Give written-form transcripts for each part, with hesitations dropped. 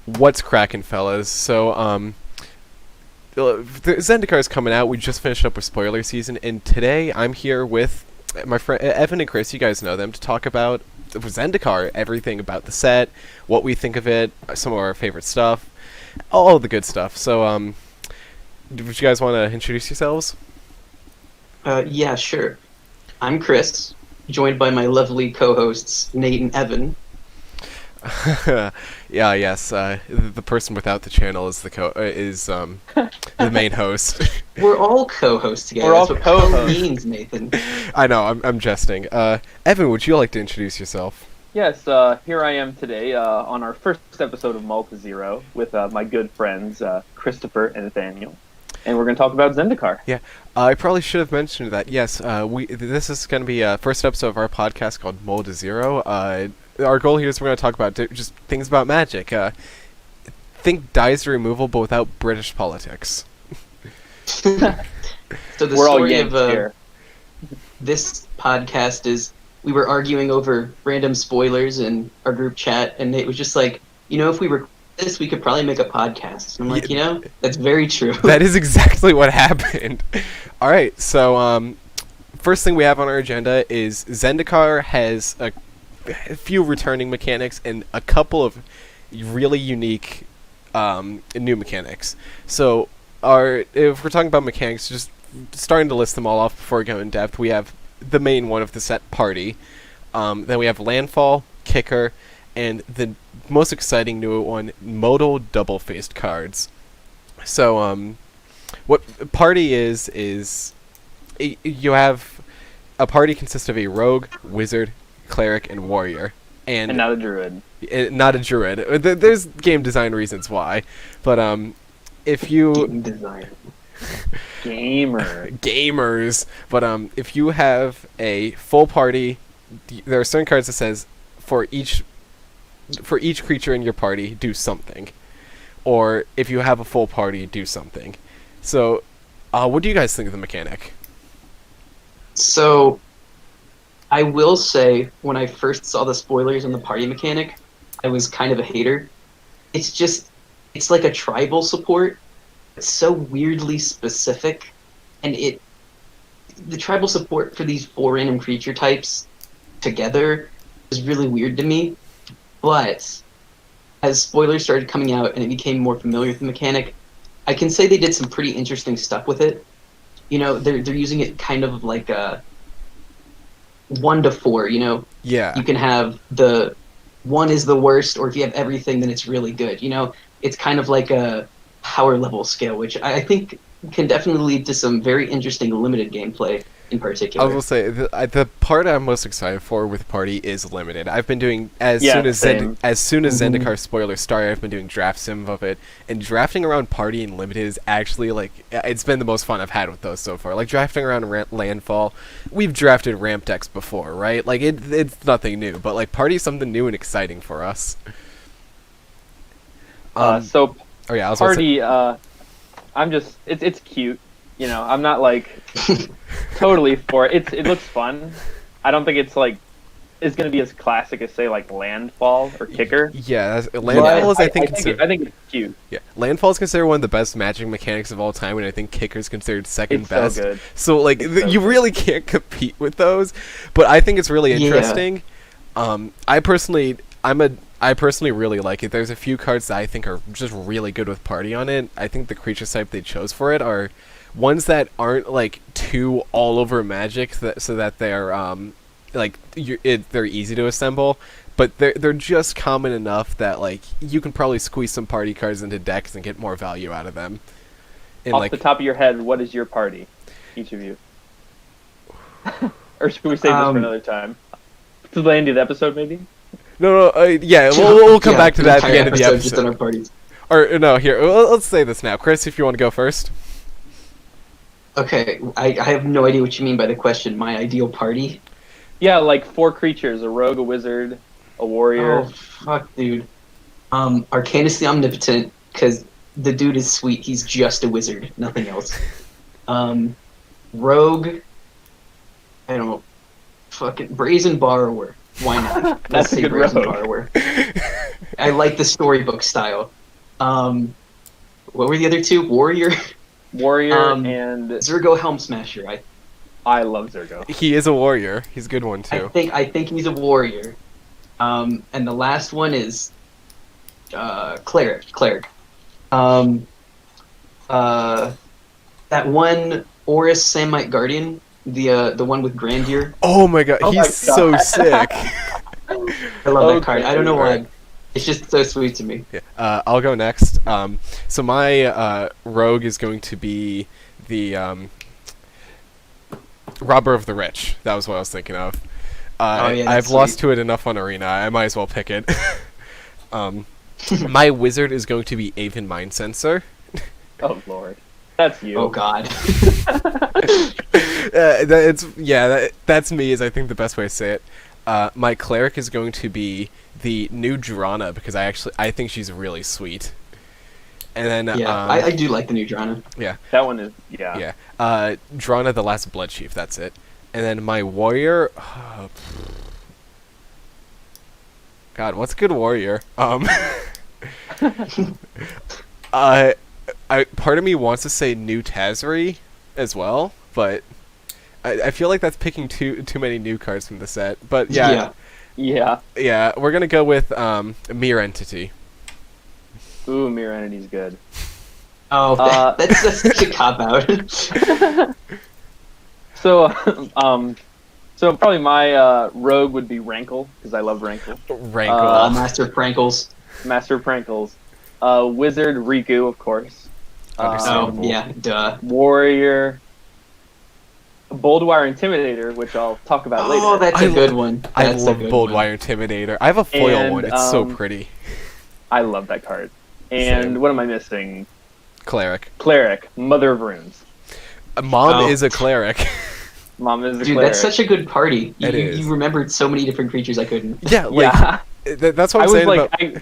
What's cracking, fellas? So, the Zendikar is coming out. We just finished up with spoiler season, and today I'm here with my friend Evan and Chris. You guys know them to talk about Zendikar, everything about the set, what we think of it, some of our favorite stuff, all the good stuff. So, would you guys want to introduce yourselves? Yeah, sure. I'm Chris, joined by my lovely co-hosts Nate and Evan. Yeah, yes. The person without the channel is the main host. We're all co-hosts together. We're all That's what co-hosts. means, Nathan. I know. I'm jesting. Evan, would you like to introduce yourself? Yes, here I am today on our first episode of Mull with my good friends Christopher and Nathaniel, and we're going to talk about Zendikar. Yeah, I probably should have mentioned that. Yes, this is going to be a first episode of our podcast called Mull our goal here is we're going to talk about just things about magic. Think dice removal, but without British politics. So the We're all story Yanks of here. this podcast is we were arguing over random spoilers in our group chat, and Nate was just like, if we record this, we could probably make a podcast. And I'm like, that's very true. That is exactly what happened. All right, so first thing we have on our agenda is Zendikar has a few returning mechanics and a couple of really unique new mechanics. So, if we're talking about mechanics, just starting to list them all off before we go in depth, we have the main one of the set, Party. Then we have Landfall, Kicker, and the most exciting new one, Modal Double-Faced cards. So, what Party is you have a party consists of a rogue, wizard, cleric, and warrior. And not a druid. Not a druid. There's game design reasons why. But, if you... Game design. Gamer. Gamers. But, if you have a full party, there are certain cards that says, for each creature in your party, do something. Or, if you have a full party, do something. So, what do you guys think of the mechanic? So, I will say, when I first saw the spoilers on the party mechanic, I was kind of a hater. It's like a tribal support. It's so weirdly specific, and the tribal support for these four random creature types together is really weird to me. But as spoilers started coming out and it became more familiar with the mechanic, I can say they did some pretty interesting stuff with it. They're using it kind of like a 1 to 4, Yeah. You can have the 1 is the worst, or if you have everything, then it's really good. It's kind of like a power level scale, which I think can definitely lead to some very interesting limited gameplay in particular. I will say the part I'm most excited for with Party is limited. I've been doing same. as soon as Zendikar spoilers started, I've been doing draft sim of it, and drafting around Party and limited is actually it's been the most fun I've had with those so far. Like drafting around Landfall, we've drafted ramp decks before, right? Like it's nothing new, but Party is something new and exciting for us. So Oh yeah, I was Party, it's cute. I'm not totally for it. It looks fun. I don't think it's going to be as classic as say Landfall or Kicker. Yeah, Landfall is I think it's cute. Yeah, Landfall is considered one of the best Magic mechanics of all time, and I think Kicker is considered second It's best. so good. So you really can't compete with those, but I think it's really interesting. I personally really like it. There's a few cards that I think are just really good with Party on it. I think the creature type they chose for it are ones that aren't too all over Magic, so that they're they're easy to assemble, but they're just common enough that you can probably squeeze some party cards into decks and get more value out of them. And, Off the top of your head, what is your party, each of you? Or should we save this for another time? To the end of the episode, maybe? No, yeah, we'll come back to that at the end of the episode. Just on our parties. Or no, here, let's say this now. Chris, if you want to go first. Okay, I have no idea what you mean by the question. My ideal party? Yeah, 4 creatures: a rogue, a wizard, a warrior. Oh fuck, dude. Arcanus the Omnipotent, because the dude is sweet. He's just a wizard, nothing else. Rogue. I don't know. Fucking Brazen Borrower. Why not? That's a good Brazen rogue. Borrower. I like the storybook style. What were the other two? Warrior, Warrior Um, and Zergo Helm Smasher. I love Zergo. He is a warrior. He's a good one I too. think he's a warrior. And the last one is cleric. Cleric. Um, that one Oris Samite Guardian, the one with Grandier. Oh my god, Oh my he's so God. sick. I love that card. I don't know why. Alright. It's just so sweet to me. Yeah. I'll go next. So my rogue is going to be the robber of the rich. That was what I was thinking of. Oh, yeah, I've that's lost sweet. to it enough on Arena. I might as well pick it. My wizard is going to be Aven Mind Sensor. Oh lord, that's you. Oh God. That's me. Is I think the best way to say it. My cleric is going to be the new Drana because I think she's really sweet. And then Yeah, I do like the new Drana. That one is yeah. Drana the Last Blood Chief. That's it. And then my warrior. God, what's a good warrior? Part of me wants to say new Tazri as well, but I feel like that's picking too many new cards from the set. But yeah, we're gonna go with Mirror Entity. Ooh, Mirror Entity's good. Oh, that's such a cop out. So probably my rogue would be Rankle because I love Rankle. Rankle. Master of Prankles. Master of Prankles. Wizard Riku, of course. Understandable. Yeah, duh. Warrior. Boldwire Intimidator, which I'll talk about later. Oh, that's a good one. I That's a love good Boldwire Intimidator. I have a foil And, one. It's so pretty. I love that card. And Same. what am I missing? Cleric. Cleric, Mother of Runes. Mom Oh. is a cleric. Mom is a Dude, cleric. that's such a good party. It is. You remembered so many different creatures I couldn't. Yeah, like Yeah. that's what I I'm was saying like, about.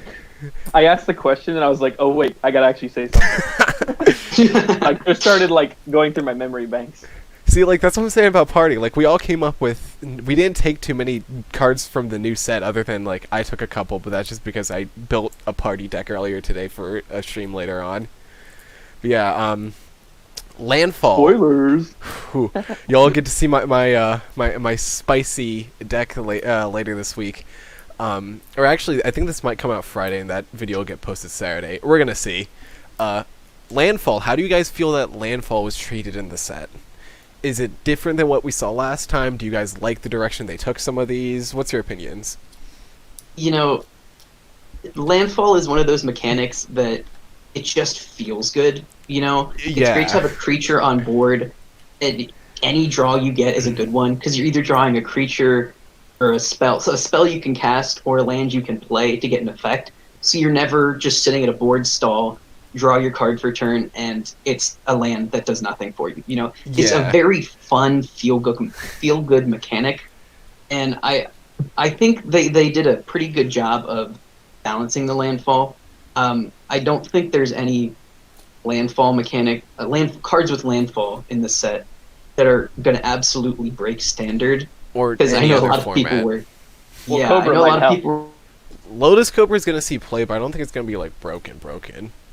I asked the question and I was like, oh wait, I gotta actually say something. I just started like going through my memory banks. See, like that's what I'm saying about party. Like we all came up with. We didn't take too many cards from the new set, other than like I took a couple, but that's just because I built a party deck earlier today for a stream later on. But yeah, Landfall. Spoilers. Whew. Y'all get to see my spicy deck later this week. Or actually, I think this might come out Friday, and that video will get posted Saturday. We're gonna see. Landfall. How do you guys feel that Landfall was treated in the set? Is it different than what we saw last time? Do you guys like the direction they took some of these? What's your opinions? You know, Landfall is one of those mechanics that it just feels good. You know, it's Yeah. great to have a creature on board, and any draw you get is a good one because you're either drawing a creature or a spell. So a spell you can cast or a land you can play to get an effect. So you're never just sitting at a board stall, draw your card for turn, and it's a land that does nothing for you. You know, it's Yeah. a very fun feel good mechanic, and I think they did a pretty good job of balancing the landfall. I don't think there's any landfall mechanic cards with landfall in the set that are going to absolutely break standard. Or Because I any know a other lot of format? people were. Well, Yeah, Cobra I know a might lot help. of people Lotus Cobra is gonna see play, but I don't think it's gonna be like broken.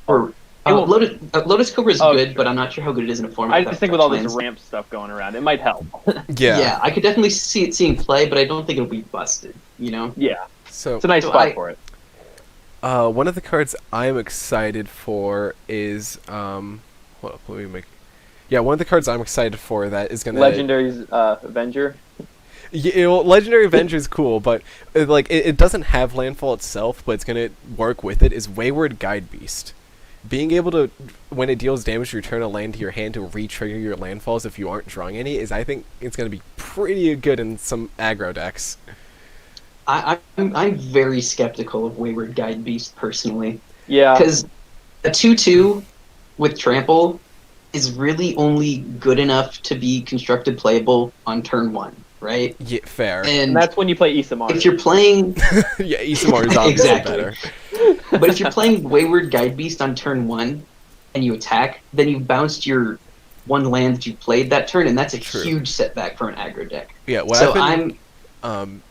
were. It will- Lotus Cobra is Oh, good, sure. but I'm not sure how good it is in a format. I that just think with all this affects ramp stuff going around, it might help. Yeah. I could definitely see it seeing play, but I don't think it'll be busted. You know. Yeah, So it's a nice So spot I- for it. one of the cards I'm excited for is what let me make. Yeah, one of the cards I'm excited for that is gonna Legendary's Avenger. Legendary Avenger is cool, but it doesn't have landfall itself, but it's gonna work with it. Is Wayward Guide Beast. Being able to, when it deals damage, return a land to your hand to re-trigger your landfalls if you aren't drawing any. I think it's gonna be pretty good in some aggro decks. I'm very skeptical of Wayward Guide Beast personally. Yeah, Because a 2/2 with trample is really only good enough to be constructed playable on turn 1, right? Yeah, fair. and And that's when you play Isamar. if you're playing, Yeah, Isamar is obviously Exactly. better. but if you're playing Wayward Guide Beast on turn 1 and you attack, then you've bounced your one land that you played that turn, and that's a True. huge setback for an aggro deck. Yeah, what So I've been,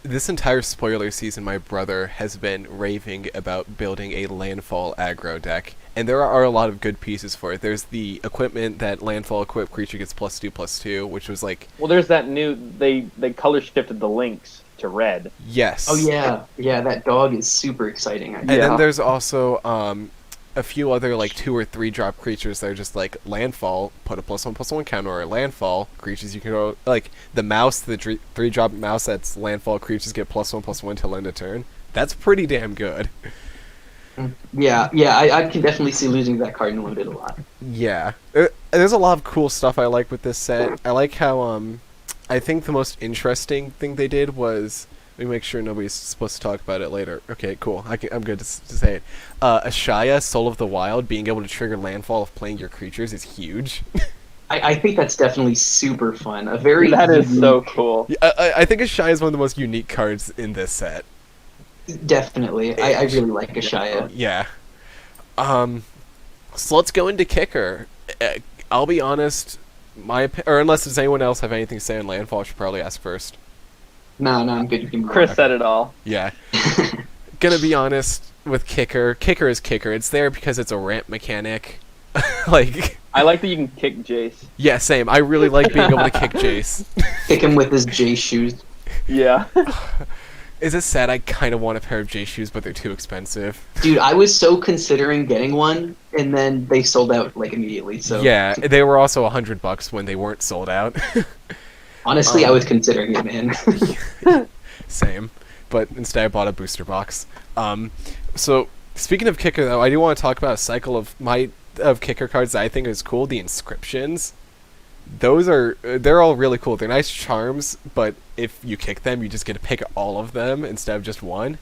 This entire spoiler season, my brother has been raving about building a landfall aggro deck, and there are a lot of good pieces for it. There's the equipment that landfall equipped creature gets +2/+2, which was like, Well, there's that new they color shifted the links to red. yes. Oh yeah, yeah. That dog is super exciting. And Yeah. then there's also a few other like 2 or 3 drop creatures that are just like landfall, put a +1/+1 counter, or landfall creatures you can go like the mouse, the 3 drop mouse that's landfall creatures get +1/+1 till end of turn. That's pretty damn good. Yeah, yeah. I can definitely see losing that card in limited a lot. Yeah, there's a lot of cool stuff I like with this set. I like how I think the most interesting thing they did was, let me make sure nobody's supposed to talk about it later. Okay, cool. I'm good to say it. Ashaya, Soul of the Wild, being able to trigger landfall if playing your creatures is huge. I think that's definitely super fun. A very That is so unique- cool. I think Ashaya is one of the most unique cards in this set. Definitely, I really like Ashaya. Yeah. So let's go into kicker. I'll be honest, or unless does anyone else have anything to say on landfall, I should probably ask first. No, I'm good. You can move Chris on. said it all. Yeah. Gonna be honest with kicker. Kicker is kicker. It's there because it's a ramp mechanic. Like, I like that you can kick Jace. yeah, same. I really like being able to kick Jace. Kick him with his J shoes. Yeah. Is it sad? I kind of want a pair of J shoes, but they're too expensive. Dude, I was so considering getting one, and then they sold out like immediately. So Yeah, they were also $100 when they weren't sold out. honestly, I was considering it, man. Same, but instead I bought a booster box. So speaking of kicker, though, I do want to talk about a cycle of kicker cards that I think is cool. The inscriptions. They're all really cool. They're nice charms, but if you kick them, you just get to pick all of them instead of just one.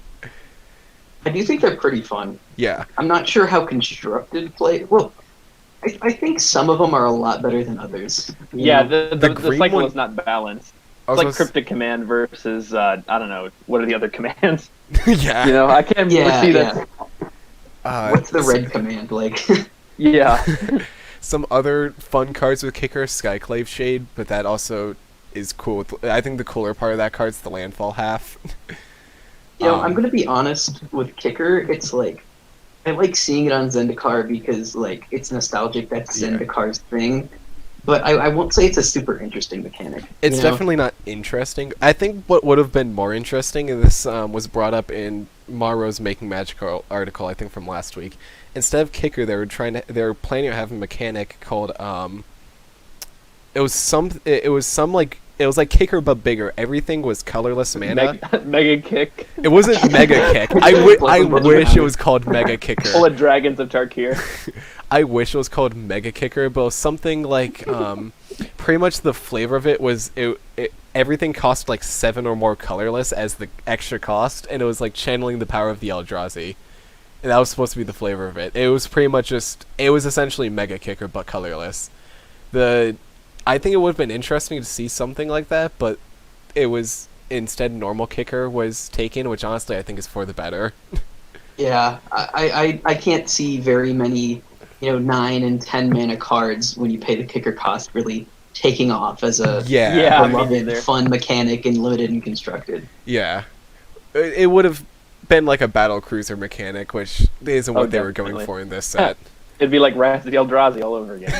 I do think they're pretty fun. Yeah. I'm not sure how constructed play. Well, I think some of them are a lot better than others. you Yeah, know? the green cycle one- is not balanced. I It's was like Cryptic Command versus, I don't know, what are the other commands? yeah. You know, I can't Yeah, see yeah. that. What's the red command like? Yeah. Some other fun cards with kicker, Skyclave Shade, but that also is cool. I think the cooler part of that card is the landfall half. I'm gonna be honest with kicker. It's like I like seeing it on Zendikar because like it's nostalgic. That's Yeah. Zendikar's thing. But I won't say it's a super interesting mechanic. It's you know? definitely not interesting. I think what would have been more interesting, and this was brought up in Maro's Making Magic article, I think from last week. Instead of kicker, they were planning on having a mechanic called it was like kicker but bigger. Everything was colorless mana. Mega kick. It wasn't mega kick. I wish it was called mega kicker. Full of dragons of Tarkir. I wish it was called Mega Kicker, but it was something like pretty much the flavor of it was everything cost like 7 or more colorless as the extra cost, and it was like channeling the power of the Eldrazi. And that was supposed to be the flavor of it. It was pretty much it was essentially Mega Kicker but colorless. I think it would have been interesting to see something like that, but it was instead normal kicker was taken, which honestly I think is for the better. Yeah, I can't see very many 9 and 10 mana cards when you pay the kicker cost really taking off as a Yeah. me beloved, neither. fun mechanic and limited and constructed. Yeah. It would have been like a battle cruiser mechanic, which isn't what they were going definitely. for in this set. It'd be like Wrath of the Eldrazi all over again.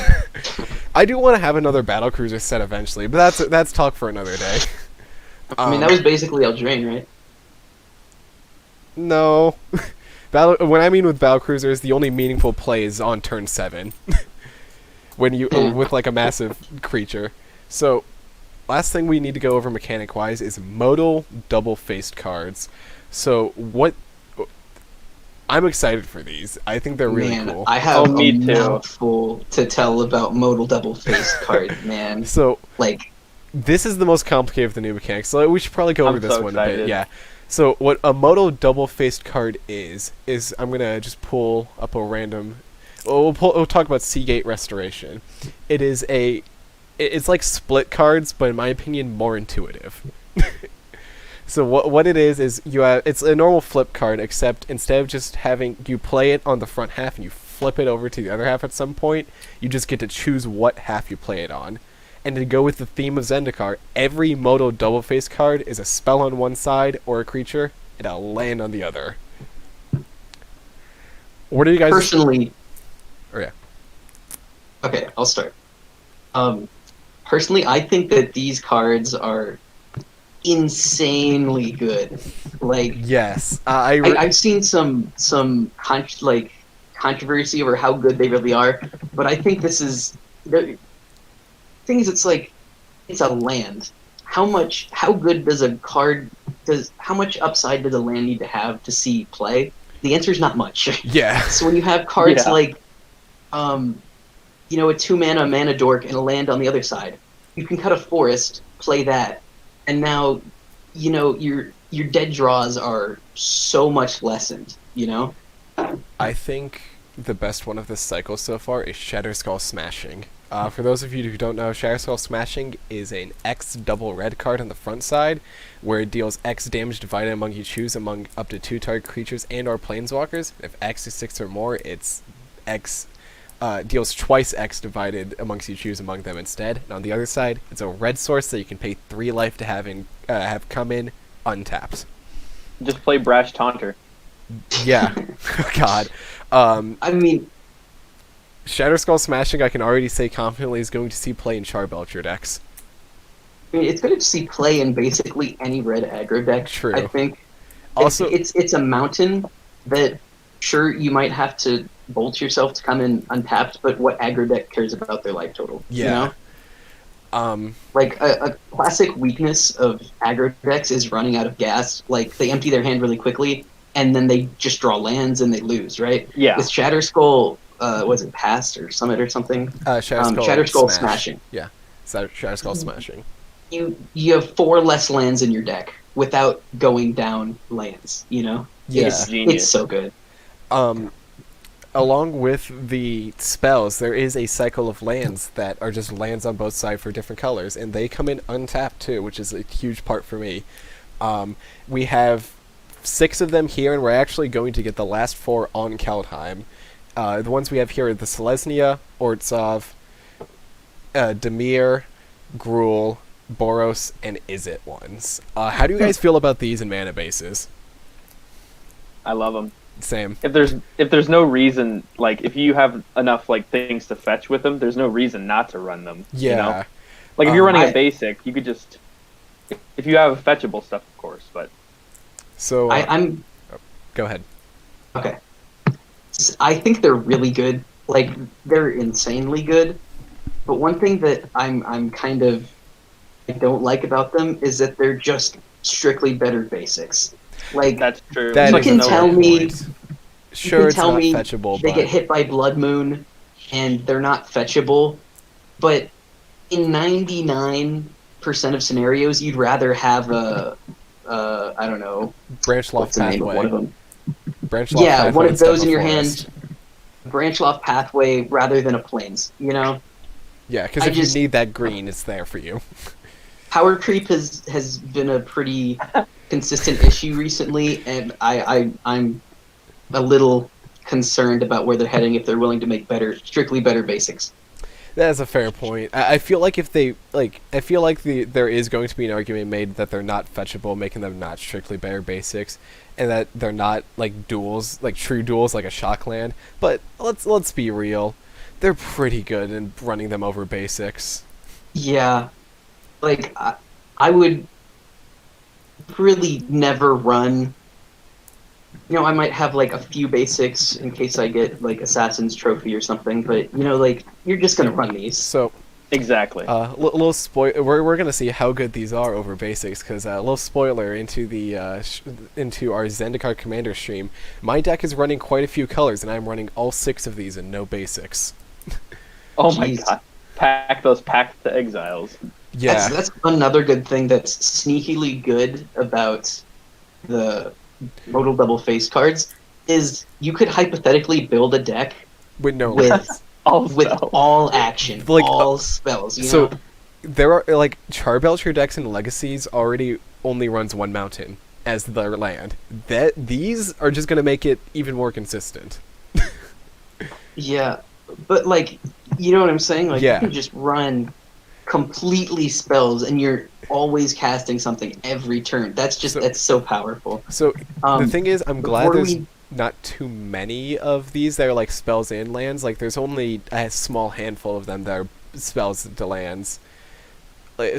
I do want to have another battle cruiser set eventually, but that's talk for another day. I mean, that was basically Eldraine, right? No. When I mean with battle cruisers, the only meaningful play is on turn 7. When you with like a massive creature. So, last thing we need to go over mechanic wise is modal double-faced cards. So what I'm excited for these. I think they're really Man, cool. I have Oh, me a too. mouthful to tell about modal double-faced card, man. So Like, this is the most complicated of the new mechanics, so we should probably go over I'm this so one a bit. excited. Yeah. So what a modal double-faced card is I'm gonna just pull up a random. We'll talk about Seagate Restoration. It's like split cards, but in my opinion, more intuitive. So what it is it's a normal flip card, except instead of just having you play it on the front half and you flip it over to the other half at some point, you just get to choose what half you play it on. And to go with the theme of Zendikar, every modal double face card is a spell on one side or a creature, and a land on the other. What are you guys... Personally, Oh, yeah. okay, I'll start. Personally, I think that these cards are insanely good. Like, Yes. I've seen some controversy over how good they really are, but I think this is the thing is it's a land. How much upside does a land need to have to see play? The answer is not much. Yeah. So when you have cards Yeah. like a 2-mana dork and a land on the other side, you can cut a forest, play that, and now your dead draws are so much lessened, I think the best one of this cycle so far is Shatterskull Smashing. For those of you who don't know, Shatterskull Smashing is an X double red card on the front side, where it deals X damage divided among you choose among up to 2 target creatures and or planeswalkers. If X is 6 or more, it's X deals twice X divided amongst you choose among them instead. And on the other side, it's a red source that you can pay 3 life to have come in untapped. Just play Brash Taunter. Yeah. God. I mean, Shatterskull Smashing, I can already say confidently, is going to see play in Charbelcher decks. it's going to see play in basically any red aggro deck. True. I think. Also, it's a mountain that sure you might have to bolt yourself to come in untapped, but what aggro deck cares about their life total? yeah. Like a classic weakness of aggro decks is running out of gas. Like they empty their hand really quickly, and then they just draw lands and they lose. Right? Yeah. With Shatterskull, was it Past or Summit or something? Shatterskull Smashing. Yeah. Shatterskull Smashing. You have 4 less lands in your deck without going down lands. Yeah. It's so good. Along with the spells, there is a cycle of lands that are just lands on both sides for different colors, and they come in untapped too, which is a huge part for me. We have 6 of them here, and we're actually going to get the last 4 on Kaldheim. The ones we have here are the Selesnya, Ortsov, Demir, Gruul, Boros, and Izzet ones. How do you guys feel about these in mana bases? I love them. Same. If there's no reason, like if you have enough like things to fetch with them, there's no reason not to run them. Yeah. You know? Like if you're running a basic, you could just if you have fetchable stuff, of course. But So I'm go ahead. okay. I think they're really good. Like they're insanely good. But one thing that I'm kind of I don't like about them is that they're just strictly better basics. Like that's true. That you is can another tell me point. Sure, it's not fetchable, they but get hit by Blood Moon and they're not fetchable, but in 99% of scenarios, you'd rather have I don't know, Branchloft what's the name of one of Pathway. them? Branchloft Yeah, Pathway one of instead those in your Forest. hand, Branchloft Pathway rather than a Plains, Yeah, because I if just- you need that green, it's there for you. Power creep has been a pretty consistent issue recently, and I'm a little concerned about where they're heading if they're willing to make strictly better basics. That is a fair point. I feel like if they I feel like there is going to be an argument made that they're not fetchable, making them not strictly better basics, and that they're not like duels, like true duels, like a Shockland. But let's be real, they're pretty good in running them over basics. Yeah, like I would really never run. I might have like a few basics in case I get like Assassin's Trophy or something, but like you're just gonna run these. So exactly. little spoil. We're gonna see how good these are over basics, because a little spoiler into the into our Zendikar Commander stream. My deck is running quite a few colors, and I'm running all 6 of these and no basics. Oh my Jeez. god. Pack those Pact to Exiles. Yeah. That's another good thing that's sneakily good about the modal double face cards is you could hypothetically build a deck with no with lands. with Also, all action, Like, all spells. So there are like Charbelcher decks and Legacies already only runs 1 mountain as their land. These are just gonna make it even more consistent. Yeah, but like, you know what I'm saying? Like, Yeah. you can just run completely spells, and you're always casting something every turn. That's so powerful. So the thing is, I'm glad before there's we- not too many of these that are like spells and lands. Like there's only a small handful of them that are spells to lands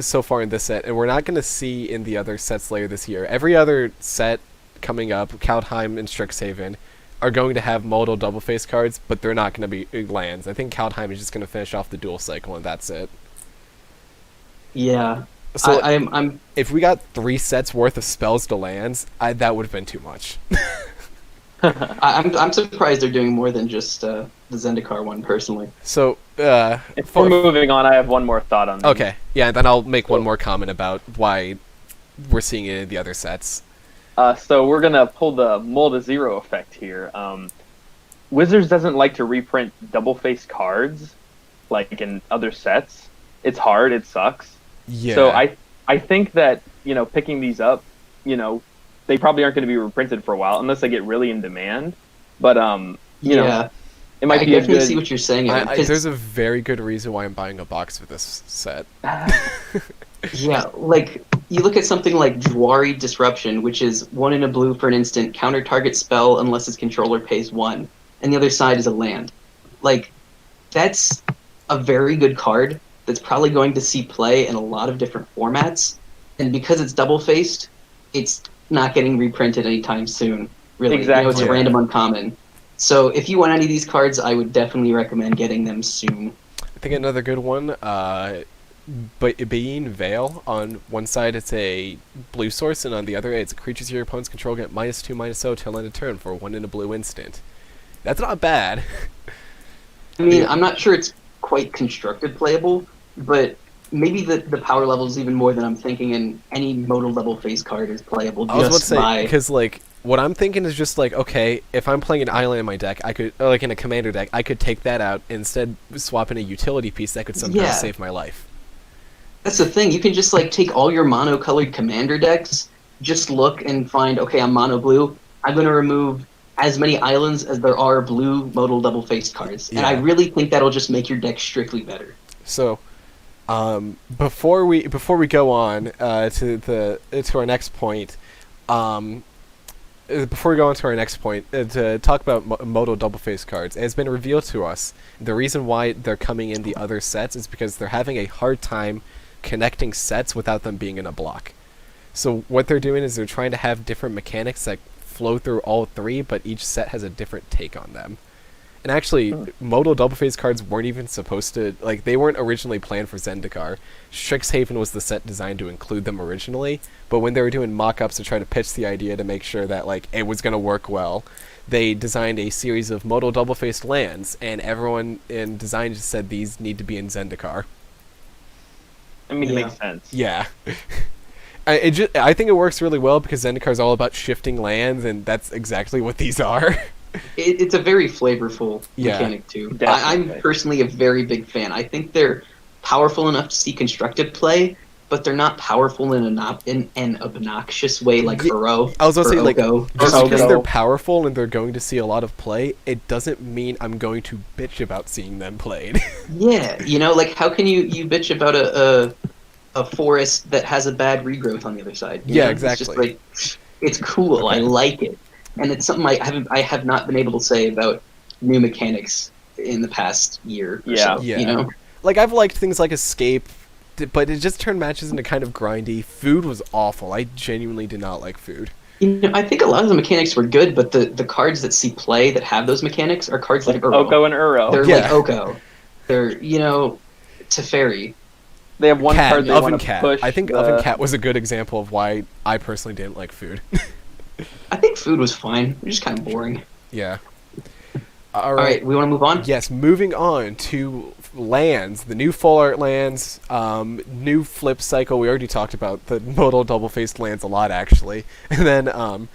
so far in this set, and we're not going to see in the other sets later this year. Every other set coming up, Kaldheim and Strixhaven, are going to have modal double face cards, but they're not going to be lands. I think Kaldheim is just going to finish off the dual cycle, and that's it. Yeah. So I'm if we got 3 sets worth of spells to lands, that would have been too much. I'm surprised they're doing more than just the Zendikar one personally. So If we're moving on, I have one more thought on this. okay, yeah, and then I'll make one more comment about why we're seeing it in the other sets. So we're gonna pull the Mull to 0 effect here. Wizards doesn't like to reprint double face cards like in other sets. It's hard. It sucks. Yeah. So I think that picking these up, they probably aren't going to be reprinted for a while unless they get really in demand. But it might I be a definitely good. see what you're saying. Evan, 'cause- there's a very good reason why I'm buying a box for this set. Yeah, like you look at something like Jwari Disruption, which is 1 in a blue for an instant, counter target spell unless its controller pays 1, and the other side is a land. Like, that's a very good card that's probably going to see play in a lot of different formats, and because it's double faced, it's not getting reprinted anytime soon. Really, Exactly. It's a random uncommon. So if you want any of these cards, I would definitely recommend getting them soon. I think another good one, Being Veil. On one side it's a blue source, and on the other it's creatures your opponents control get -2/-0 till end of turn for 1 in a blue instant. That's not bad. I mean, I'm not sure it's quite constructed playable, but maybe the power level is even more than I'm thinking, and any modal level face card is playable I was about to just say, by... because like what I'm thinking is just like, okay, if I'm playing an island in my deck, I could, or like in a commander deck, I could take that out and instead swap in a utility piece that could sometimes Yeah. save my life. That's the thing. You can just like take all your mono-colored commander decks, just look and find, okay, I'm mono blue. I'm going to remove as many islands as there are blue modal double face cards, and I Yeah. really think that'll just make your deck strictly better. So, before we go on to our next point, before we go on to our next point, to talk about modal double face cards, it has been revealed to us the reason why they're coming in the other sets is because they're having a hard time connecting sets without them being in a block. So what they're doing is they're trying to have different mechanics that flow through all 3, but each set has a different take on them. And actually, modal double face cards weren't even supposed to, like, they weren't originally planned for Zendikar. Strixhaven was the set designed to include them originally, but when they were doing mock-ups to try to pitch the idea to make sure that, like, it was going to work well, they designed a series of modal double faced lands, and everyone in design just said these need to be in Zendikar. I mean, Yeah. it makes sense. Yeah. I think it works really well because Zendikar is all about shifting lands, and that's exactly what these are. It's a very flavorful Yeah. mechanic too. Definitely. I'm personally a very big fan. I think they're powerful enough to see constructed play, but they're not powerful in an obnoxious way like Yeah, Burrow. I was going to say, or like, Oko. just Or because Oko. they're powerful and they're going to see a lot of play, it doesn't mean I'm going to bitch about seeing them played. Yeah, like how can you bitch about a forest that has a bad regrowth on the other side? You Yeah, know? exactly. It's just like it's cool. Okay. I like it, and it's something I have not been able to say about new mechanics in the past year. Or Yeah. so, Yeah. Like, I've liked things like Escape, but it just turned matches into kind of grindy. Food was awful. I genuinely did not like Food. I think a lot of the mechanics were good, but the cards that see play that have those mechanics are cards like Uro. Oko and Uro. They're Yeah. like Oko. They're Teferi. They have one Cat, card they Oven want to Cat. push. I think the- Oven Cat was a good example of why I personally didn't like Food. I think Food was fine. They're just kind of boring. Yeah. All right, we want to move on. Yes, moving on to lands, the new full art lands, new flip cycle. We already talked about the modal double faced lands a lot, actually. And then,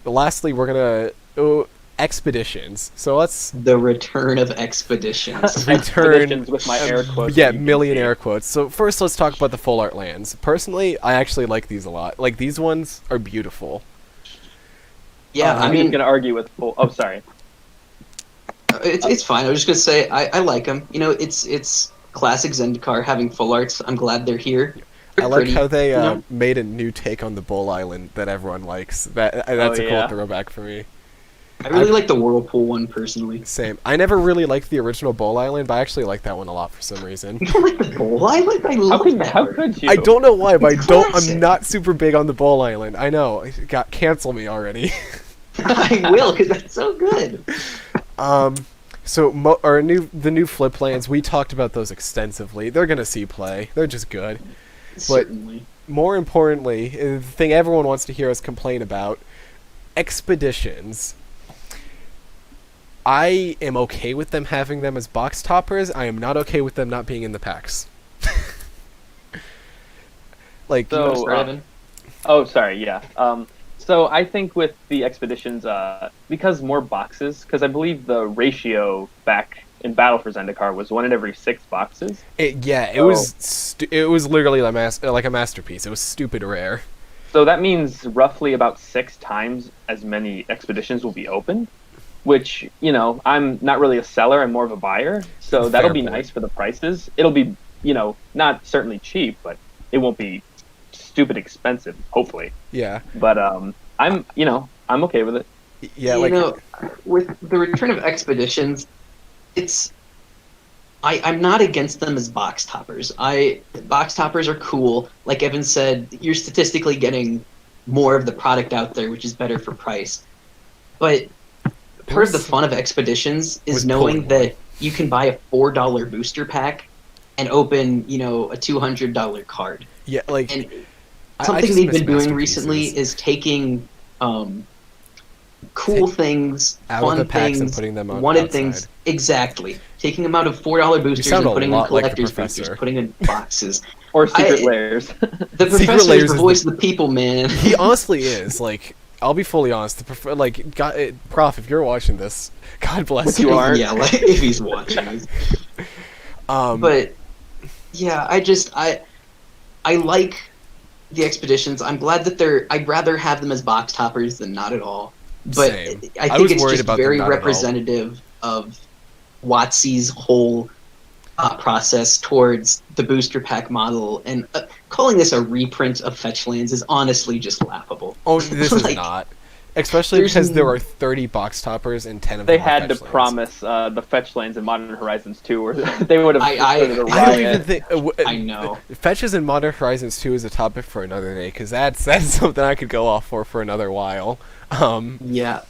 lastly, we're gonna expeditions. So let's The return of expeditions. return. Expeditions with my air quotes. Yeah, you can million see. air quotes. So first, let's talk about the full art lands. Personally, I actually like these a lot. Like, these ones are beautiful. Yeah, I I'm mean, just gonna argue with. Oh, sorry. it's fine. I was just gonna say I like them. It's classic Zendikar having full arts. I'm glad they're here. They're I like pretty, how they you know? made a new take on the Bull Island that everyone likes. That's a cool yeah. throwback for me. I really like the Whirlpool one personally. Same. I never really liked the original Bull Island, but I actually like that one a lot for some reason. You don't like the Bull Island? I love that. How art. could you? I don't know why, but Classic. I'm not super big on the Bull Island. I know. Cancel me already. I will, because that's so good. So the new flip lands, we talked about those extensively. They're gonna see play. They're just good. Certainly. More importantly, the thing everyone wants to hear us complain about, expeditions. I am okay with them having them as box toppers. I am not okay with them not being in the packs. Like, So, Evan? oh, sorry, yeah. So I think with the expeditions, because more boxes, because I believe the ratio back in Battle for Zendikar was 1 in every 6 boxes. it was literally like a masterpiece. It was stupid rare. So that means roughly about 6 times as many expeditions will be opened, which, you know, I'm not really a seller, I'm more of a buyer. So Fair that'll be point. nice for the prices. It'll be, you know, not certainly cheap, but it won't be stupid expensive, hopefully. Yeah. But I'm okay with it. Yeah, You like know, with the return of expeditions, I'm not against them as box toppers. Box toppers are cool. Like Evan said, you're statistically getting more of the product out there, which is better for price. But part of the fun of expeditions was is knowing pulling that you can buy a $4 booster pack and open, you know, a $200 card. yeah, like And I something just they've miss been doing recently masterpieces is taking cool things, out of fun the packs things, and putting them on wanted outside. things. Exactly. Taking them out of $4 boosters sound and a putting them in lot like the collector's professor. boosters, putting in boxes. Or secret I- layers. The professor Layers is is the voice of the people, man. He honestly is. Like, I'll be fully honest. Prof, if you're watching this, God bless you. Yeah, like if he's watching us. But yeah, I like the expeditions. I'm glad that I'd rather have them as box toppers than not at all. But Same. I I think was it's worried just about them very not at all. representative of WotC's whole process towards the booster pack model, and calling this a reprint of Fetchlands is honestly just laughable. Oh, this is Like, not. Especially there's because there n- are 30 box toppers and 10 of They them are had to fetch lands. promise the fetch lanes in Modern Horizons 2, or they would have started a I don't riot. even think I know. Fetches in Modern Horizons 2 is a topic for another day, because that's something I could go off for another while. Yeah.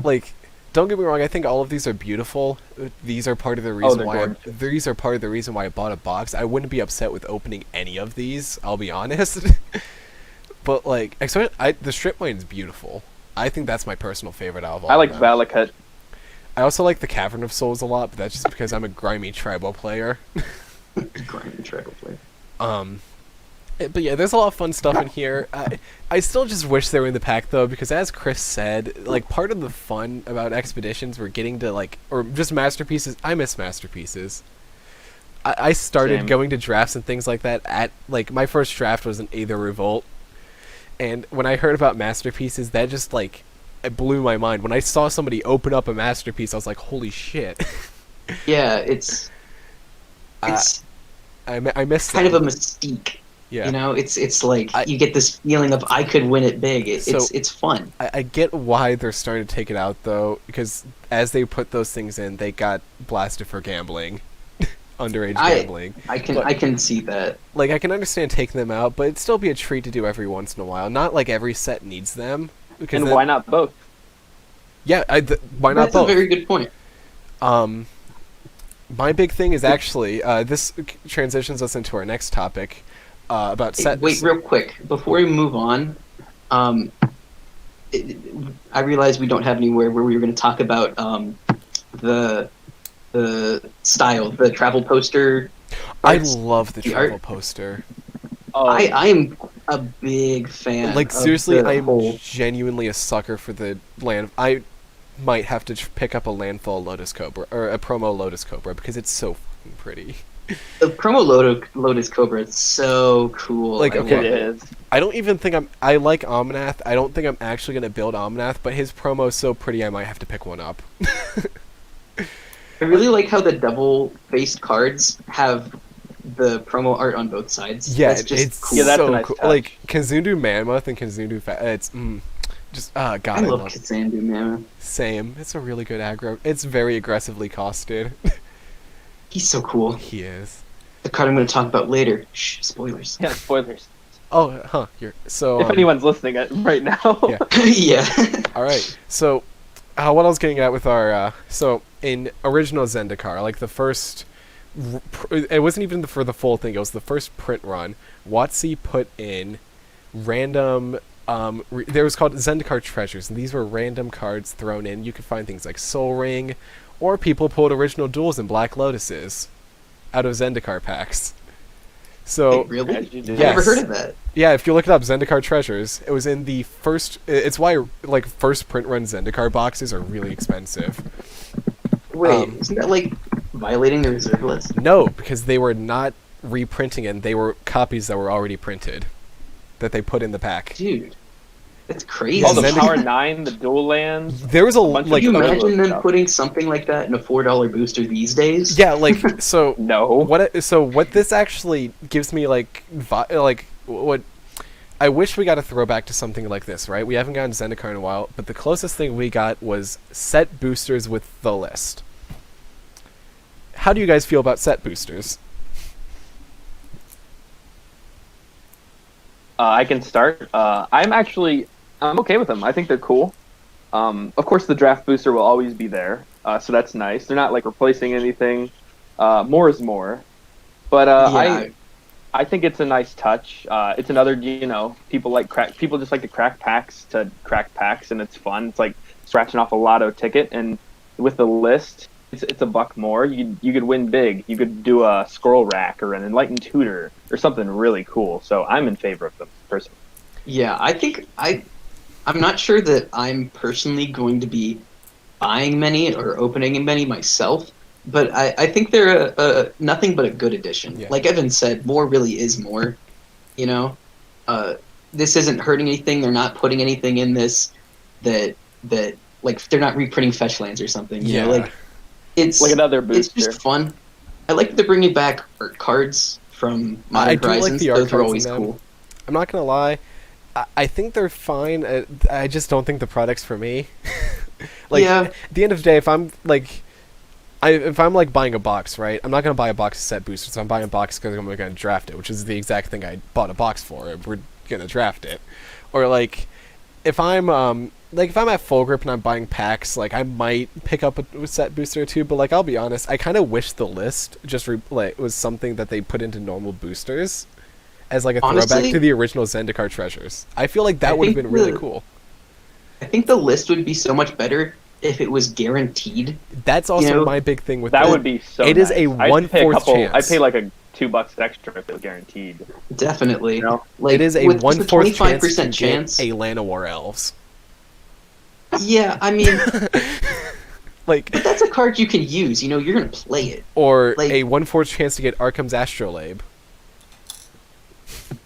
Like, don't get me wrong, I think all of these are beautiful. These are part of the reason they're gorgeous. these are part of the reason why I bought a box. I wouldn't be upset with opening any of these, I'll be honest. But like, the strip mine's beautiful. I think that's my personal favorite out of all I like of them. Valakut. I also like the Cavern of Souls a lot, but that's just because I'm a grimy tribal player. Grimy tribal play. But yeah, there's a lot of fun stuff in here. I still just wish they were in the pack though, because as Chris said, like part of the fun about expeditions we're getting to or just masterpieces. I miss masterpieces. I started Same. going to drafts and things like that my first draft was an Aether Revolt, and when I heard about masterpieces, that just it blew my mind. When I saw somebody open up a masterpiece, I was like, holy shit. Yeah, it's I miss kind them. of a mystique. Yeah. You know, it's like I- you get this feeling of I could win it big. It's fun. I get why they're starting to take it out though, because as they put those things in, they got blasted for gambling, underage gambling. I But- can see that. Like I can understand taking them out, but it'd still be a treat to do every once in a while. Not like every set needs them. Because And why not both? Yeah, why not That's both? a very good point. My big thing is actually this transitions us into our next topic about Hey, sets. wait, real quick before we move on. I realize we don't have anywhere where we were going to talk about the style, the travel poster. I arts. love the the travel art- poster. Oh, I am a big fan. Like of seriously, the I'm whole- genuinely a sucker for the land. I might have to pick up a Landfall Lotus Cobra or a promo Lotus Cobra because it's so fucking pretty. the promo Lotus Cobra is so cool. Like, I okay. love it it. is. I don't even think I like Omnath. I don't think I'm actually gonna build Omnath, but his promo is so pretty I might have to pick one up. I really like how the double-faced cards have the promo art on both sides. Yeah, That's just it's cool. Yeah, that's a so nice cool. touch. Like Kazundu Mammoth and Kazundu it's just God, I love Kazandu, man. Same. It's a really good aggro. It's very aggressively costed. He's so cool. He is. The card I'm going to talk about later. Shh, spoilers. Yeah, spoilers. Oh, huh. You're so. If anyone's listening right now. Yeah. Yeah. All right. So, what I was getting at with our so in original Zendikar, like the first, it wasn't even for the full thing. It was the first print run. WotC put in random. There was called Zendikar Treasures, and these were random cards thrown in. You could find things like Soul Ring, or people pulled original duels and Black Lotuses out of Zendikar packs. So Wait, really? As you do. I Yes. never heard of that. yeah, if you look it up, Zendikar Treasures, it was in the first. It's why like first print run Zendikar boxes are really expensive. Wait, isn't that like violating the reserve list? No, because they were not reprinting it. They were copies that were already printed that they put in the pack. Dude, that's crazy. All the Zendikar- Power 9, the dual lands. There was a bunch of like Can you other imagine them stuff. putting something like that in a $4 booster these days? yeah, like so. No. What this actually gives me like what I wish we got a throwback to something like this, right? We haven't gotten Zendikar in a while, but the closest thing we got was set boosters with the list. How do you guys feel about set boosters? I can start. I'm okay with them. I think they're cool. Of course, the draft booster will always be there, so that's nice. They're not like replacing anything. More is more, but Yeah. I think it's a nice touch. It's another, people just like to crack packs, and it's fun. It's like scratching off a lotto ticket, and with the list, it's $1 more. You could win big. You could do a scroll rack or an enlightened tutor or something really cool. So I'm in favor of them personally. Yeah, I think I'm not sure that I'm personally going to be buying many or opening many myself, but I think they're a nothing but a good addition. Yeah. Like Evan said, more really is more. You know, this isn't hurting anything. They're not putting anything in this that like they're not reprinting fetch lands or something. You know, like it's Like another it's booster. just fun. I like that they're bringing back art cards from Modern do like Horizons. the art Those are cards always in them. cool. I'm not gonna lie. I think they're fine. I just don't think the product's for me. Like Yeah. at the end of the day, if I'm like buying a box, right? I'm not gonna buy a box of set boosters. I'm buying a box because I'm gonna draft it, which is the exact thing I bought a box for. We're gonna draft it, or like if I'm at full grip and I'm buying packs, like I might pick up a set booster or two. But like I'll be honest, I kind of wish the list just was something that they put into normal boosters as like a throwback Honestly, to the original Zendikar treasures. I feel like that I would have think been really the- cool. I think the list would be so much better if it was guaranteed. That's also You know, my big thing with That the- would be so. It is nice. a I'd pay 1/4 chance. I'd pay like a $2 extra if it was guaranteed. Definitely. You know? Like, it is a with 1/4 just a 25% chance chance. to get a Llanowar Elves. Yeah, I mean, Like, but that's a card you can use. You know, you're gonna play it. or like- a 1/4 chance to get Arkham's Astrolabe.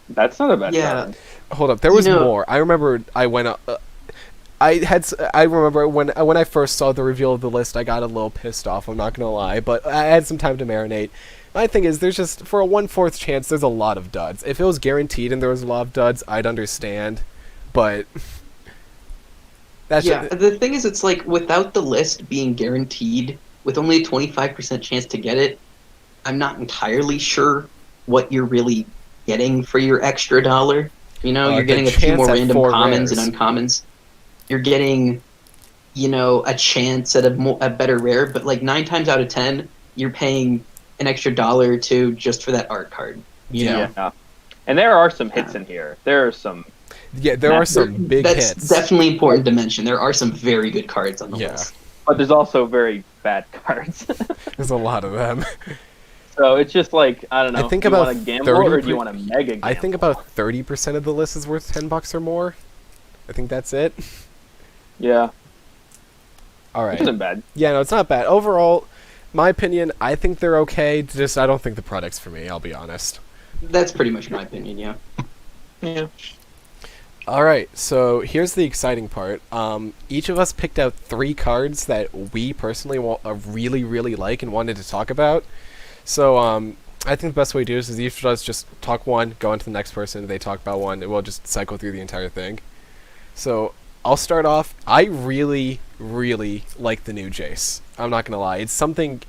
That's not a bad Yeah. card. Hold up, there was You know- more. I remember I went up. I remember when I first saw the reveal of the list, I got a little pissed off. I'm not gonna lie, but I had some time to marinate. My thing is, there's just for a 1/4 chance, there's a lot of duds. If it was guaranteed and there was a lot of duds, I'd understand. But that's Yeah, the thing is, it's like without the list being guaranteed, with only a 25% chance to get it, I'm not entirely sure what you're really getting for your extra $1. You know, The you're getting a few chance more at random 4 commons rares. and uncommons. You're getting, you know, a chance at a better rare, but like 9 times out of 10, you're paying an extra $1 or $2 just for that art card. You know? Yeah. And there are some hits in here. There are some. yeah, there are some big That's hits. definitely important to mention. There are some very good cards on the Yeah. list. But there's also very bad cards. There's a lot of them. So it's just like, I don't know. I think do you about want to gamble 30 or do you want to mega gamble? I think about 30% of the list is worth $10 or more. I think that's it. Yeah. All It right. isn't bad. Yeah, no, it's not bad. Overall, my opinion, I think they're okay. Just I don't think the product's for me. I'll be honest. That's pretty much my opinion, yeah. Yeah. All right, so here's the exciting part. Each of us picked out 3 cards that we personally really, really like and wanted to talk about. So I think the best way to do this is each of us just talk one, go on to the next person, they talk about one, and we'll just cycle through the entire thing. So I'll start off. I really, really like the new Jace. I'm not gonna lie. It's something.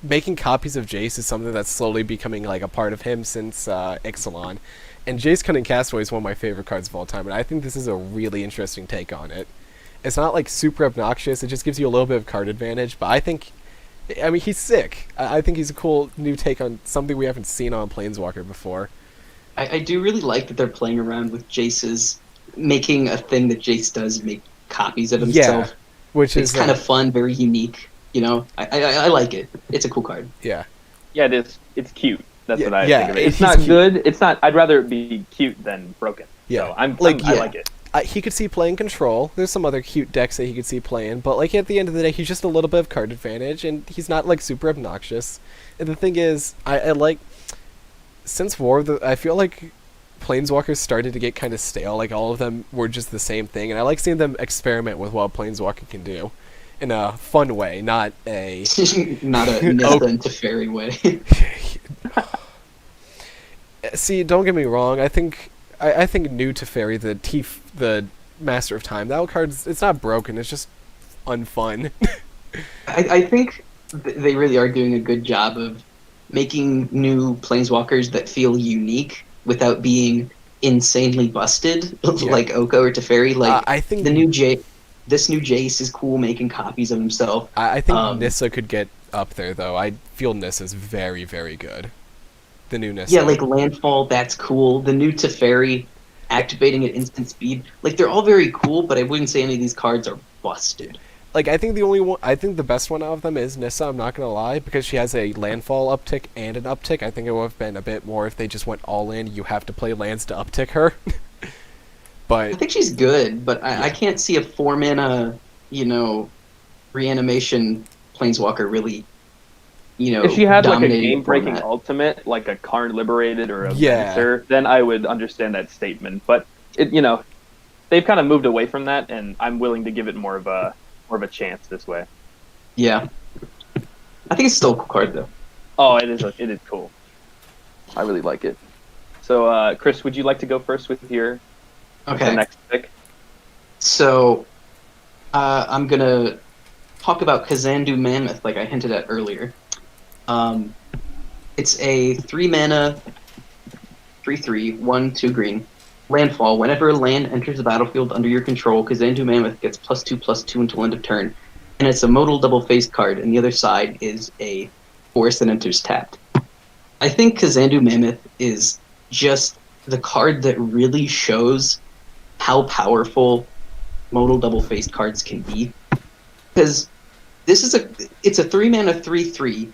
Making copies of Jace is something that's slowly becoming like a part of him since Ixalan. And Jace Cunning Castaway is one of my favorite cards of all time, and I think this is a really interesting take on it. It's not like super obnoxious, it just gives you a little bit of card advantage, but I mean, he's sick. I think he's a cool new take on something we haven't seen on Planeswalker before. I do really like that they're playing around with Jace's making a thing that Jace does, make copies of himself. Yeah, which It's is kind of fun, very unique. You know, I like it. It's a cool card. yeah. Yeah, it is. It's cute. That's Yeah, what I yeah, think of it. he's It's not cute. good. It's not. I'd rather it be cute than broken. Yeah. So Like, I yeah. like it. He could see playing control. There's some other cute decks that he could see playing, but like at the end of the day, he's just a little bit of card advantage, and he's not like super obnoxious. And the thing is, I like since I feel like Planeswalkers started to get kind of stale. Like all of them were just the same thing, and I like seeing them experiment with what Planeswalker can do in a fun way, not a Not a Nissa and Teferi way. See, don't get me wrong. I think new Teferi, the Master of Time, that card's it's not broken. It's just unfun. I think they really are doing a good job of making new planeswalkers that feel unique without being insanely busted, like Oko or Teferi. Like I think this new Jace is cool, making copies of himself. I think Nissa could get up there though. I feel Nissa's very, very good. The new Nissa. Yeah, like Landfall, that's cool. The new Teferi, activating at instant speed. Like, they're all very cool, but I wouldn't say any of these cards are busted. Like, I think the best one out of them is Nissa, I'm not gonna lie, because she has a landfall uptick and an uptick. I think it would have been a bit more if they just went all in. You have to play lands to uptick her. I But think she's good, but I can't see a 4-mana, reanimation planeswalker really, If she had like a dominating the game-breaking format. ultimate, like a Karn Liberated or a Yeah. Venser, then I would understand that statement. But they've kind of moved away from that, and I'm willing to give it more of a chance this way. Yeah. I think it's still a cool card, though. Oh, it is cool. I really like it. So, Chris, would you like to go first with the next pick? So, I'm going to talk about Kazandu Mammoth, like I hinted at earlier. It's a 3-mana, 3/3, 1/2 green. Landfall. Whenever a land enters the battlefield under your control, Kazandu Mammoth gets +2/+2 until end of turn. And it's a modal double-faced card, and the other side is a forest that enters tapped. I think Kazandu Mammoth is just the card that really shows how powerful modal double-faced cards can be. Because it's a 3-mana 3/3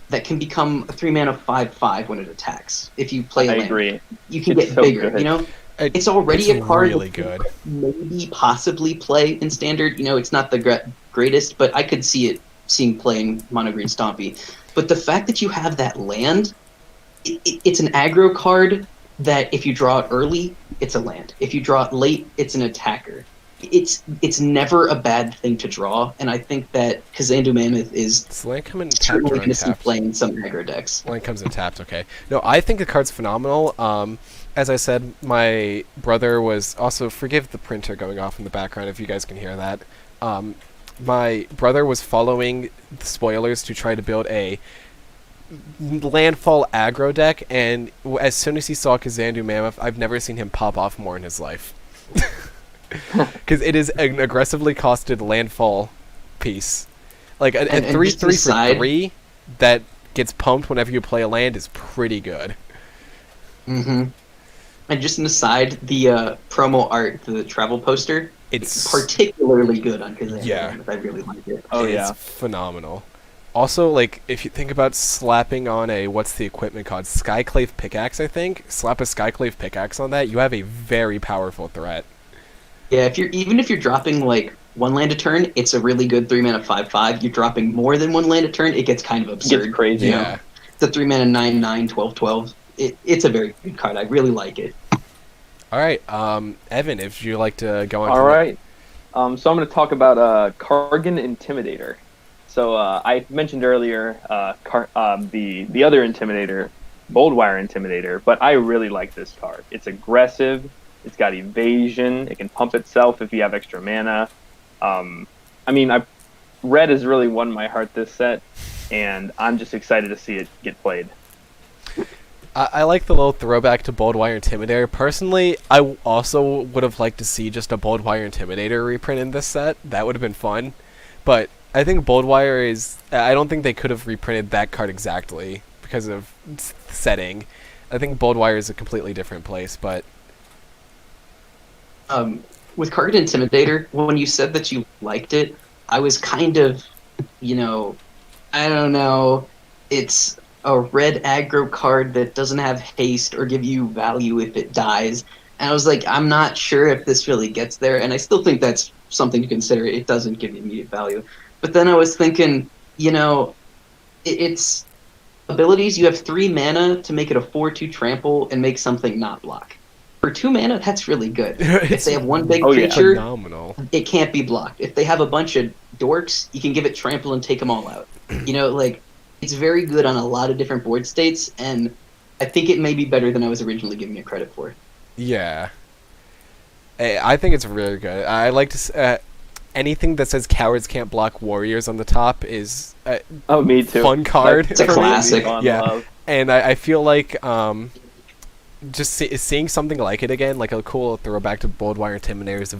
that can become a 3-mana 5/5 when it attacks. If you play a land, agree. you can It's get so bigger. good. It's already a card really that you good. could maybe possibly play in standard. It's not the greatest, but I could seeing play in Mono Green Stompy. But the fact that you have that land, it's an aggro card that if you draw it early, it's a land. If you draw it late, it's an attacker. It's never a bad thing to draw, and I think that Kazandu Mammoth is does land come in tapped certainly or going to see untapped? play in some aggro decks. Land comes in tapped, okay. No, I think the card's phenomenal. As I said, my brother was also, forgive the printer going off in the background if you guys can hear that. My brother was following the spoilers to try to build a landfall aggro deck, and as soon as he saw Kazandu Mammoth, I've never seen him pop off more in his life. Because it is an aggressively costed landfall piece. Like a And 3/3 just to decide- for 3 that gets pumped whenever you play a land is pretty good. Mm-hmm. And just an aside, the promo art, the travel poster, It's particularly good on Kazandu Yeah. Mammoth. I really like it. Oh, it's yeah. phenomenal. Also, like, if you think about slapping on what's the equipment called? Skyclave Pickaxe, I think. Slap a Skyclave Pickaxe on that, you have a very powerful threat. Yeah, even if you're dropping like one land a turn, it's a really good 3-mana 5/5. You're dropping more than one land a turn, it gets kind of It absurd. gets crazy. you know? It's a 3-mana 9/9 12/12. It's a very good card. I really like it. All right, Evan, if you'd like to go on. All right. So I'm going to talk about Kargan Intimidator. So I mentioned earlier the other Intimidator, Boldwire Intimidator, but I really like this card. It's aggressive. It's got evasion. It can pump itself if you have extra mana. Red has really won my heart this set, and I'm just excited to see it get played. I like the little throwback to Boldwire Intimidator. Personally, I also would have liked to see just a Boldwire Intimidator reprint in this set. That would have been fun. But I think Boldwire is... I don't think they could have reprinted that card exactly because of setting. I think Boldwire is a completely different place, but... With Kargan Intimidator, when you said that you liked it, I was kind of, I don't know, it's a red aggro card that doesn't have haste or give you value if it dies. And I was like, I'm not sure if this really gets there, and I still think that's something to consider. It doesn't give you immediate value. But then I was thinking, its abilities, you have 3 mana to make it a 4/2 trample and make something not block. For 2 mana, that's really good. If they have one big creature, phenomenal. It can't be blocked. If they have a bunch of dorks, you can give it trample and take them all out. It's very good on a lot of different board states, and I think it may be better than I was originally giving it credit for. Yeah. I think it's really good. I like to... anything that says cowards can't block warriors on the top is a me too. Fun card. It's a classic. Yeah. And I feel like just seeing something like it again, like a cool throwback to Boldwire Intimidator, is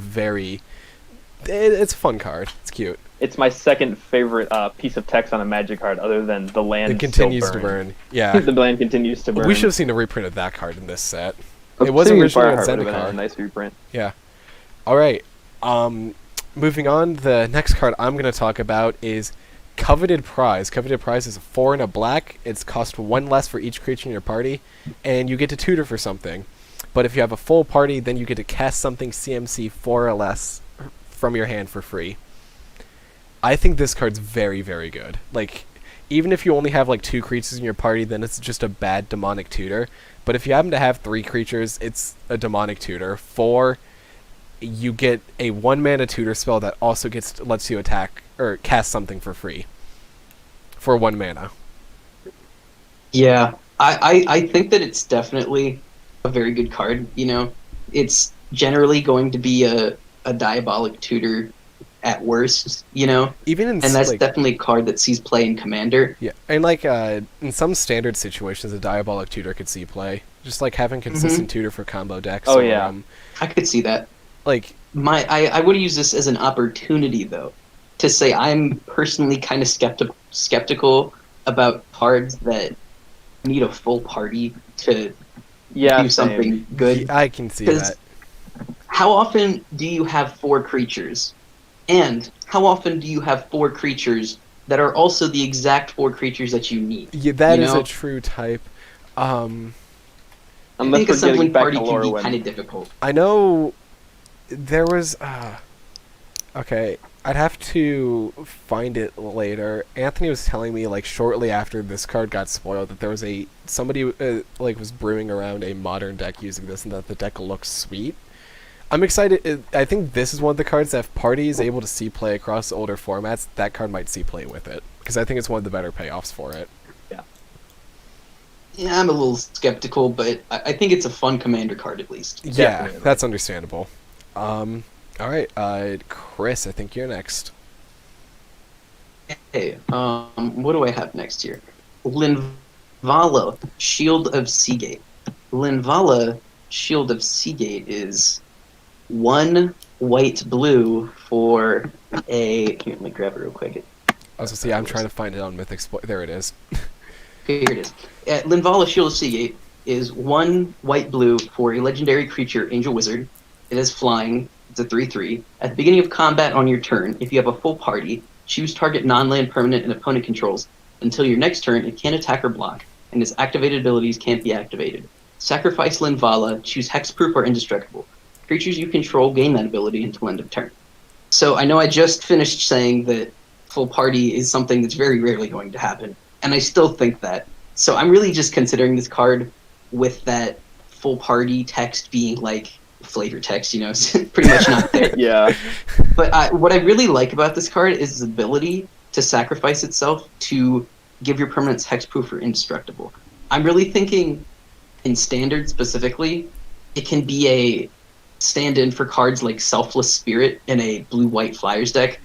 it's a fun card. It's cute. It's my second favorite piece of text on a Magic card, other than the land. It continues to burn. Yeah. The land continues to burn. We should have seen a reprint of that card in this set. It It was originally on a Zendikar. nice reprint. Yeah. All right. Moving on, the next card I'm going to talk about is Coveted Prize. Coveted Prize is a 4 and a black. It's cost 1 less for each creature in your party, and you get to tutor for something. But if you have a full party, then you get to cast something CMC 4 or less from your hand for free. I think this card's very, very good. Like, even if you only have like 2 creatures in your party, then it's just a bad demonic tutor. But if you happen to have 3 creatures, it's a demonic tutor. 4, you get a 1-mana tutor spell that also lets you attack or cast something for free for 1 mana. Yeah, I think that it's definitely a very good card. It's generally going to be a diabolic tutor at worst, Even in and that's definitely a card that sees play in Commander. Yeah, and in some standard situations, a diabolic tutor could see play. Just like having consistent tutor for combo decks. Oh, yeah. I could see that. Like I would use this as an opportunity, though, to say I'm personally kind of skeptical about cards that need a full party to do something good. I can see that. How often do you have 4 creatures? And how often do you have 4 creatures that are also the exact 4 creatures that you need? Yeah, that is a true type. I think assembling party can be kind of difficult. I know there was... okay, I'd have to find it later. Anthony was telling me, like, shortly after this card got spoiled, that there was somebody was brewing around a modern deck using this, and that the deck looks sweet. I'm excited. I think this is one of the cards that if party is able to see play across older formats, that card might see play with it, because I think it's one of the better payoffs for it. Yeah, I'm a little skeptical, but I think it's a fun Commander card at least. Yeah, Definitely. that's understandable. All right, Chris, I think you're next. Okay, what do I have next here? Linvala, Shield of Seagate. Linvala, Shield of Seagate is 1 white-blue for a... Here, let me grab it real quick. I'm trying to find it on Mythic there it is. Okay, here it is. Linvala, Shield of Seagate is 1 white-blue for a legendary creature, Angel Wizard. It is flying. It's a 3/3. At the beginning of combat on your turn, if you have a full party, choose target non-land permanent and opponent controls. Until your next turn, it can't attack or block, and its activated abilities can't be activated. Sacrifice Linvala, choose Hexproof or Indestructible. Creatures you control gain that ability until end of turn. So I know I just finished saying that full party is something that's very rarely going to happen, and I still think that. So I'm really just considering this card with that full party text being like flavor text, pretty much not there. Yeah. But what I really like about this card is its ability to sacrifice itself to give your permanents hexproof or indestructible. I'm really thinking in Standard specifically, it can be a stand-in for cards like Selfless Spirit in a blue-white Flyers deck.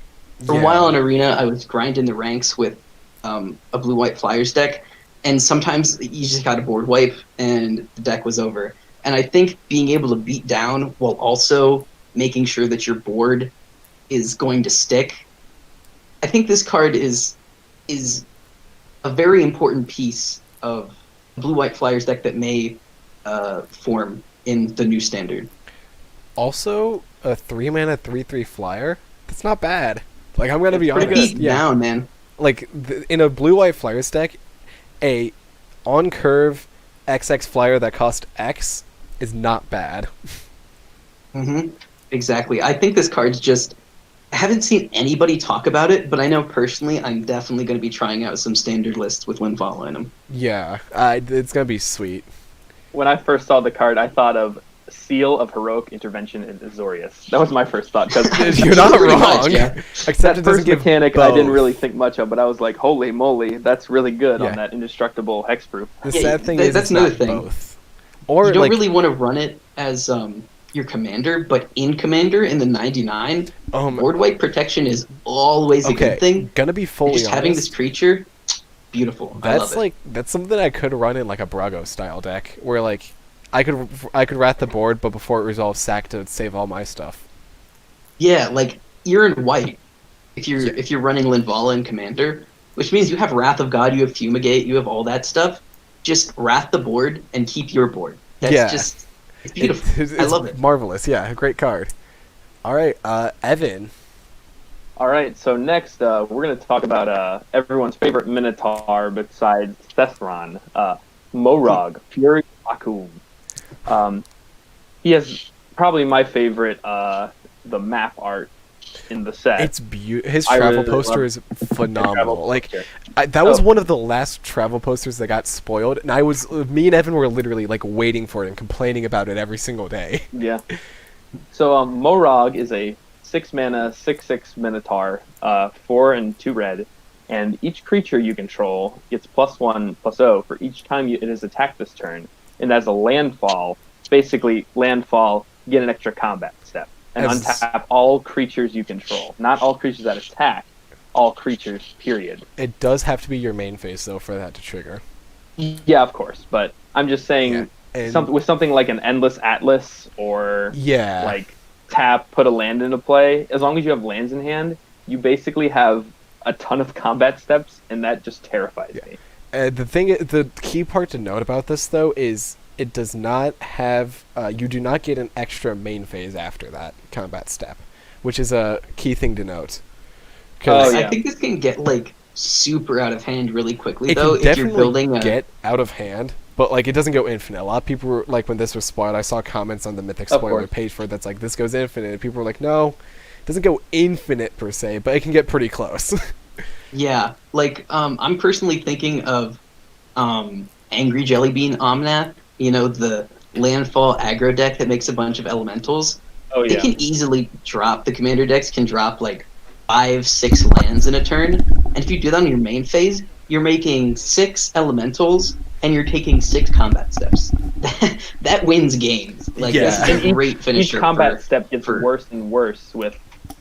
For a while in Arena, I was grinding the ranks with a blue-white Flyers deck, and sometimes you just got a board wipe and the deck was over. And I think being able to beat down while also making sure that your board is going to stick, I think this card is a very important piece of a blue-white Flyers deck that may form in the new Standard. Also, a 3-mana 3/3 flyer. That's not bad. Like, I'm gonna be honest. Beat down, man. Like in a blue-white Flyers deck, a on curve XX flyer that cost X is not bad. Exactly. I think this card's just. I haven't seen anybody talk about it, but I know personally I'm definitely going to be trying out some Standard lists with Windfall in them. Yeah, it's gonna be sweet. When I first saw the card, I thought of Seal of Heroic Intervention in Azorius. That was my first thought. You're not Pretty wrong. much, yeah. Except That it doesn't first give mechanic both. I didn't really think much of, but I was like, holy moly, that's really good Yeah. on that indestructible hexproof. The Yeah, sad thing that's is it's another not thing. both. Or You don't like, really want to run it as your commander, but in commander in the 99, board wipe protection is always a okay, good thing. gonna be fully Just honest. having this creature, beautiful. I love it. That's something I could run in like a Brago style deck, where like I could rat the board, but before it resolves, sack to save all my stuff. Yeah, like you're in white if you're running Linvala in commander, which means you have Wrath of God, you have Fumigate, you have all that stuff. Just wrath the board and keep your board. That's just it's beautiful. It's I love it. Marvelous. Yeah, a great card. All right, Evan. All right, so next we're going to talk about everyone's favorite Minotaur besides Thethron, Morog, Fury Vacuum. He has probably my favorite, the map art in the set. It's his I travel really poster love is phenomenal. travel Like poster. that was Oh. one of the last travel posters that got spoiled, and me and Evan were literally like waiting for it and complaining about it every single day. Yeah. So Morog is a 6-mana, 6/6 Minotaur, 4 and 2 red, and each creature you control gets +1/+0 for each time it is attacked this turn. And as a landfall, basically landfall, get an extra combat step. And untap all creatures you control. Not all creatures that attack, all creatures, period. It does have to be your main phase though for that to trigger. Yeah, of course, but I'm just saying and- with something like an Endless Atlas or Yeah. like tap, put a land into play, as long as you have lands in hand, you basically have a ton of combat steps, and that just terrifies me. The key part to note about this though is it does not have you do not get an extra main phase after that combat step, which is a key thing to note. Oh, yeah. I think this can get like super out of hand really quickly It though can if you're definitely building a get out of hand, but like it doesn't go infinite. A lot of people were like, when this was spoiled, I saw comments on the Mythic Of spoiler course. page for it that's like, this goes infinite, and people were like, no, it doesn't go infinite per se, but it can get pretty close. Yeah, like I'm personally thinking of Angry Jellybean Omnath, the landfall aggro deck that makes a bunch of elementals. Oh They yeah. can easily drop, the commander decks can drop like 5-6 lands in a turn, and if you do that on your main phase, you're making 6 elementals and you're taking 6 combat steps. That wins games. Like Yeah. this is a great finisher. Each combat for- step gets for- worse and worse with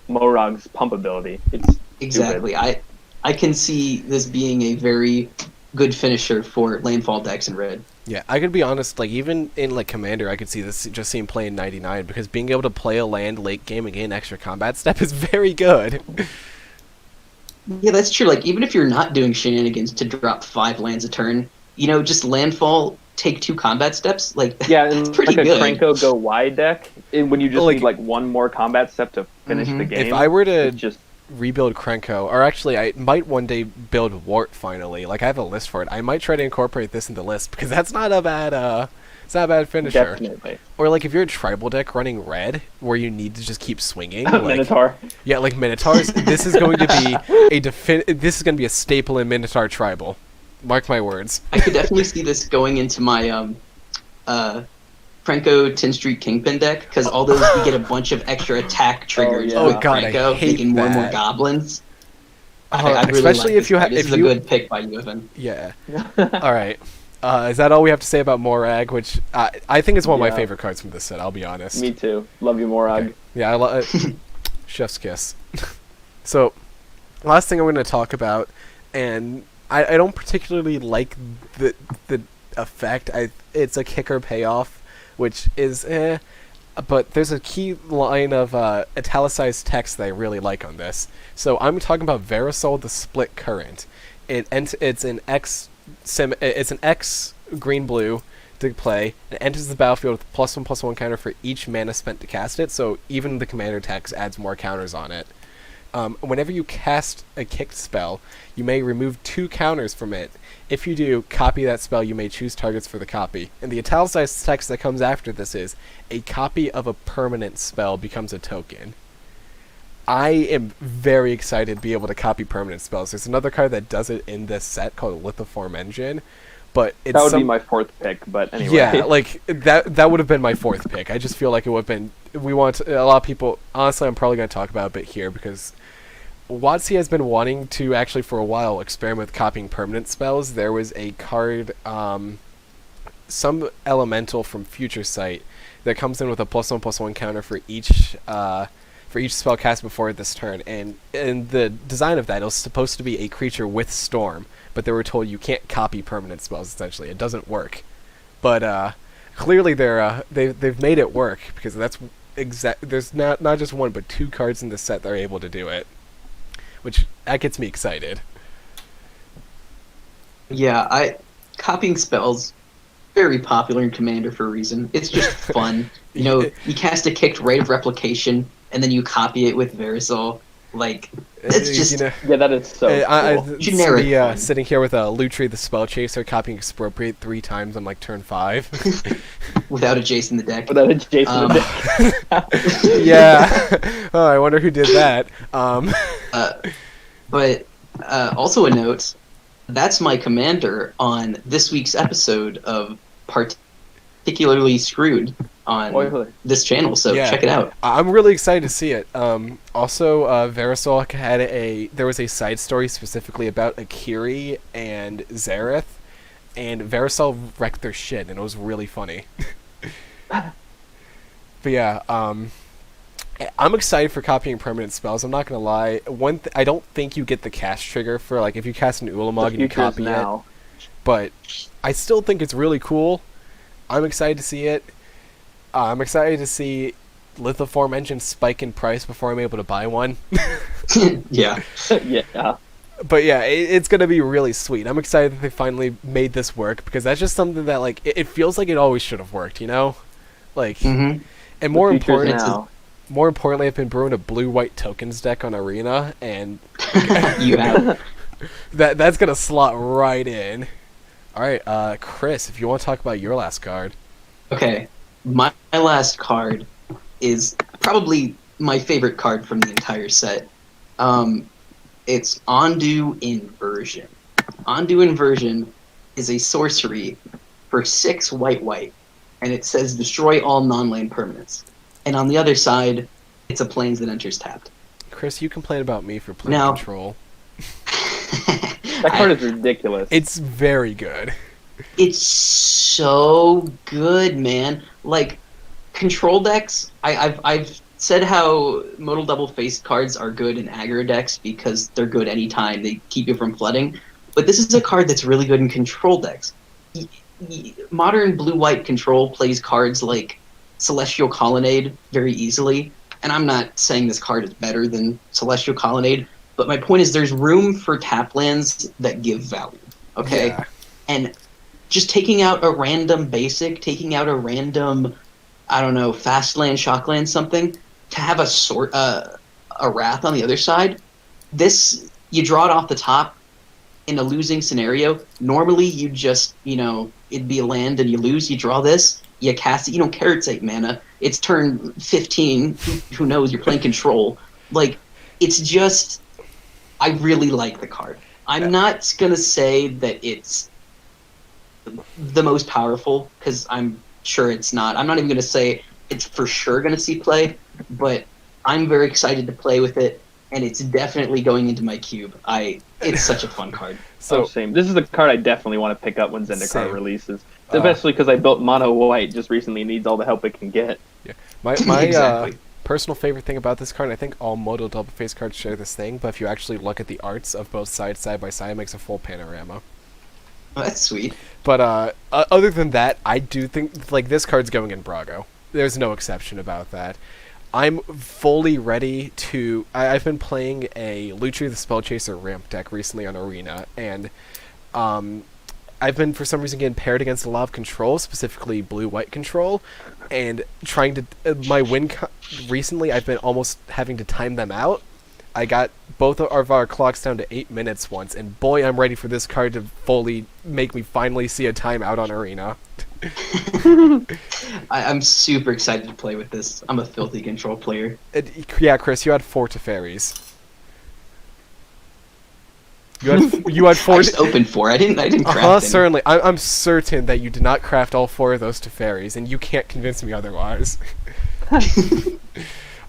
Morog's pump ability. It's Exactly. I can see this being a very good finisher for landfall decks in red. Yeah, I could be honest, like even in like Commander, I could see this just seeing play in 99 because being able to play a land late game and gain extra combat step is very good. Yeah, that's true. Like even if you're not doing shenanigans to drop 5 lands a turn, just landfall, take 2 combat steps. Like yeah, that's and pretty like a good. Krenko go wide deck, when you just Like- need like one more combat step to finish Mhm. the game. If I were to it's just rebuild Krenko, or actually I might one day build Wart finally, like I have a list for it, I might try to incorporate this in the list because that's not a bad it's not a bad finisher. definitely Or like if you're a tribal deck running red where you need to just keep swinging, like, Minotaur. yeah, like Minotaurs, this is going to be this is going to be a staple in Minotaur tribal. Mark my words. I could definitely see this going into my Franco Tin Street Kingpin deck, because all those you get a bunch of extra attack triggers yeah. with Oh, God, I Franco, hate making more and more that. goblins. I really Especially like if this you card. have, This if is a you, good pick by you, Evan. yeah. All right. Is that all we have to say about Morag? Which I think is one of my Yeah. favorite cards from this set. I'll be honest. Me too. Love you, Morag. Okay. Yeah, I love Chef's kiss. So, last thing I'm going to talk about, and I don't particularly like the effect. It's a kicker payoff, which is but there's a key line of italicized text that I really like on this. So I'm talking about Verisol the Split Current. It's an X green blue to play. It enters the battlefield with +1/+1 counter for each mana spent to cast it. So even the commander text adds more counters on it. Whenever you cast a kicked spell, you may remove 2 counters from it. If you do, copy that spell. You may choose targets for the copy. And the italicized text that comes after this is, a copy of a permanent spell becomes a token. I am very excited to be able to copy permanent spells. There's another card that does it in this set called Lithoform Engine, but it's That would be my 4th pick, but anyway. Yeah, like that would have been my 4th pick. I just feel like it would have been. We want a lot of people. Honestly, I'm probably going to talk about it a bit here because WotC has been wanting to actually for a while experiment with copying permanent spells. There was a card, some elemental from Future Sight that comes in with a +1/+1 counter for each spell cast before this turn, and in the design of that, it was supposed to be a creature with Storm, but they were told you can't copy permanent spells. Essentially, it doesn't work. But clearly, they've made it work because that's there's not just one but 2 cards in the set that are able to do it, which that gets me excited. Yeah, copying spells very popular in Commander for a reason. It's just fun. You cast a kicked Rite of Replication, and then you copy it with Verisol. Like, it's just Yeah, that is so cool. Generic fun. Sitting here with a Lutri the Spell Chaser, copying Expropriate 3 times on like turn 5. without a Jace in the deck. Without a Jason in the deck. Yeah. Oh, I wonder who did that. But also a note, that's my commander on this week's episode of Particularly Screwed on this channel, so Yeah. check it out. I'm really excited to see it. Also, Verisol had there was a side story specifically about Akiri and Zareth, and Verisol wrecked their shit, and it was really funny. But yeah, I'm excited for copying permanent spells. I'm not gonna lie. I don't think you get the cast trigger for like if you cast an Ulamog and you copy it, but I still think it's really cool. I'm excited to see it. I'm excited to see Lithoform Engine spike in price before I'm able to buy one. Yeah. Yeah. But yeah, it's gonna be really sweet. I'm excited that they finally made this work because that's just something that like it feels like it always should have worked, you know? Like, and more importantly, I've been brewing a blue-white tokens deck on Arena, and You have. that's gonna slot right in. All right, Chris, if you want to talk about your last card. Okay, my last card is probably my favorite card from the entire set. It's Ondu Inversion. Ondu Inversion is a sorcery for 6 white, and it says destroy all non-land permanents. And on the other side, it's a plains that enters tapped. Chris, you complain about me for playing control. That card is ridiculous. It's very good. It's so good, man. Like, control decks, I've said how modal double-faced cards are good in aggro decks because they're good anytime. They keep you from flooding. But this is a card that's really good in control decks. Modern blue-white control plays cards like Celestial Colonnade very easily. And I'm not saying this card is better than Celestial Colonnade, but my point is there's room for tap lands that give value, okay? Yeah. And just taking out a random basic, taking out a random, I don't know, fast land, shock land, something, to have a Wrath on the other side, this, you draw it off the top in a losing scenario. Normally you just, it'd be a land and you lose, you draw this, you cast it, you don't care it's 8 mana, it's turn 15, who knows, you're playing control. Like, it's just, I really like the card. I'm not going to say that it's the most powerful, because I'm sure it's not. I'm not even going to say it's for sure going to see play, but I'm very excited to play with it, and it's definitely going into my cube. It's such a fun card. So same. This is the card I definitely want to pick up when Zendikar Same. releases, especially because I built mono white just recently. It needs all the help it can get. Yeah, my Exactly. personal favorite thing about this card, I think all Moto double face cards share this thing, but if you actually look at the arts of both sides side by side, it makes a full panorama. Oh, that's sweet. But other than that, I do think like this card's going in Brago. There's no exception about that. I'm fully ready to. I've been playing a Lutri the Spellchaser ramp deck recently on Arena, and I've been for some reason getting paired against a lot of control, specifically blue-white control, and trying to recently. I've been almost having to time them out. I got both of our clocks down to 8 minutes once, and boy, I'm ready for this card to fully make me finally see a timeout on Arena. I'm super excited to play with this. I'm a filthy control player. Yeah, Chris, you had 4 Teferis. You had 4. I just opened 4. I didn't craft any. Certainly. I'm certain that you did not craft all 4 of those Teferis, and you can't convince me otherwise.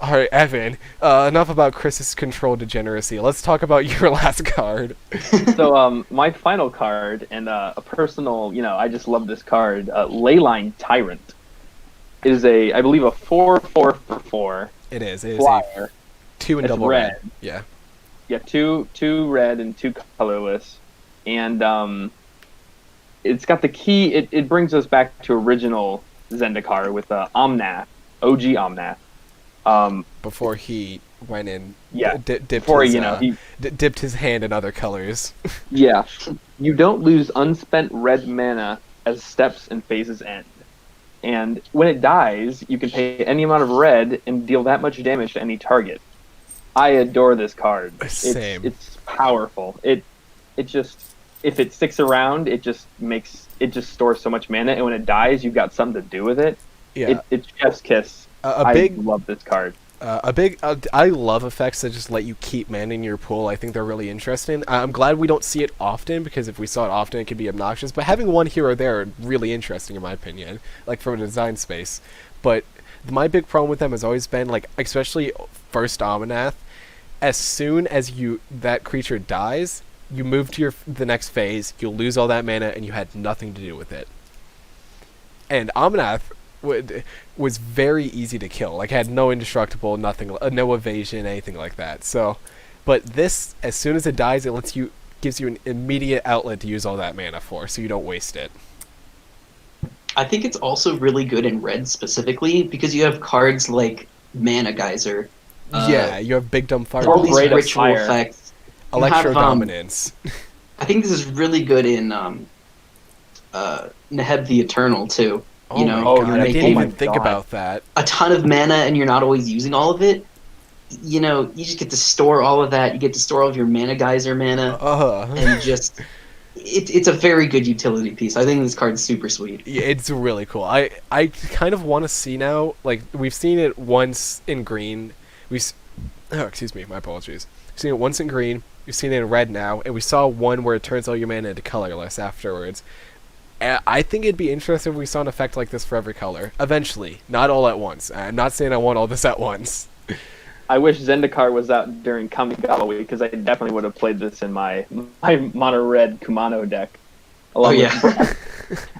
Alright, Evan, enough about Chris's control degeneracy. Let's talk about your last card. So, my final card, and a personal, I just love this card, Leyline Tyrant, is I believe, a 4/4 for 4. It is flyer. 2 and It's double red. Yeah. Yeah, two red and 2 colorless. And it's got the key, it brings us back to original Zendikar with Omnath, OG Omnath. Before he went in, Yeah. dipped Before, his, he dipped his hand in other colors. Yeah. You don't lose unspent red mana as steps and phases end. And when it dies, you can pay any amount of red and deal that much damage to any target. I adore this card. Same. It's powerful. It just, if it sticks around, it just stores so much mana, and when it dies, you've got something to do with it. Yeah. It's chef's kiss. I love this card. I love effects that just let you keep mana in your pool. I think they're really interesting. I'm glad we don't see it often, because if we saw it often, it could be obnoxious. But having one here or there are really interesting, in my opinion, like from a design space. But my big problem with them has always been, like, especially first Omnath, as soon as that creature dies, you move to the next phase, you'll lose all that mana, and you had nothing to do with it. And Omnath was very easy to kill. Like, had no indestructible, nothing, no evasion, anything like that. So, but this, as soon as it dies, it gives you an immediate outlet to use all that mana for, so you don't waste it. I think it's also really good in red specifically because you have cards like Mana Geyser. Yeah, you have Big Dumb Fire. All these Braid of ritual Fire. effects. You Electro have, Dominance. I think this is really good in Neheb the Eternal too. Oh You my know, god, you're I making didn't even my think God. about that. a ton of mana and you're not always using all of it. You know, you just get to store all of that. You get to store all of your Mana Geyser mana, and just it's a very good utility piece. I think this card's super sweet. Yeah, it's really cool. I kind of want to see now, like, we've seen it once in green. Excuse me, my apologies. We've seen it once in green, we've seen it in red now, and we saw one where it turns all your mana into colorless afterwards. I think it'd be interesting if we saw an effect like this for every color. Eventually. Not all at once. I'm not saying I want all this at once. I wish Zendikar was out during Kamigawa week, because I definitely would have played this in my mono red Kumano deck.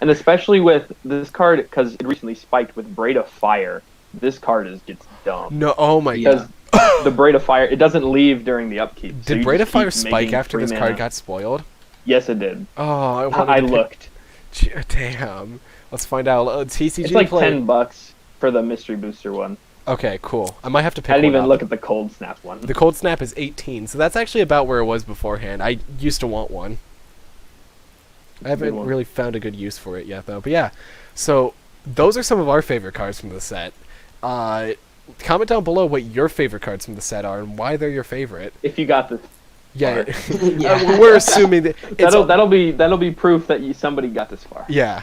And especially with this card, because it recently spiked with Braid of Fire, this card gets dumb. No, oh my god. Because the Braid of Fire, it doesn't leave during the upkeep. Did Braid of Fire spike after this card got spoiled? Yes, it did. Oh, I looked. Damn. Let's find out. TCG It's like play. $10 for the Mystery Booster one. Okay, cool. I might have to pick I didn't one even up. look at the Cold Snap one. The Cold Snap is 18, so that's actually about where it was beforehand. I used to want one. I haven't really found a good use for it yet, though. But yeah, so those are some of our favorite cards from the set. Comment down below what your favorite cards from the set are and why they're your favorite. If you got this, Yeah, Yeah. we're assuming that it's that'll be proof that somebody got this far. yeah.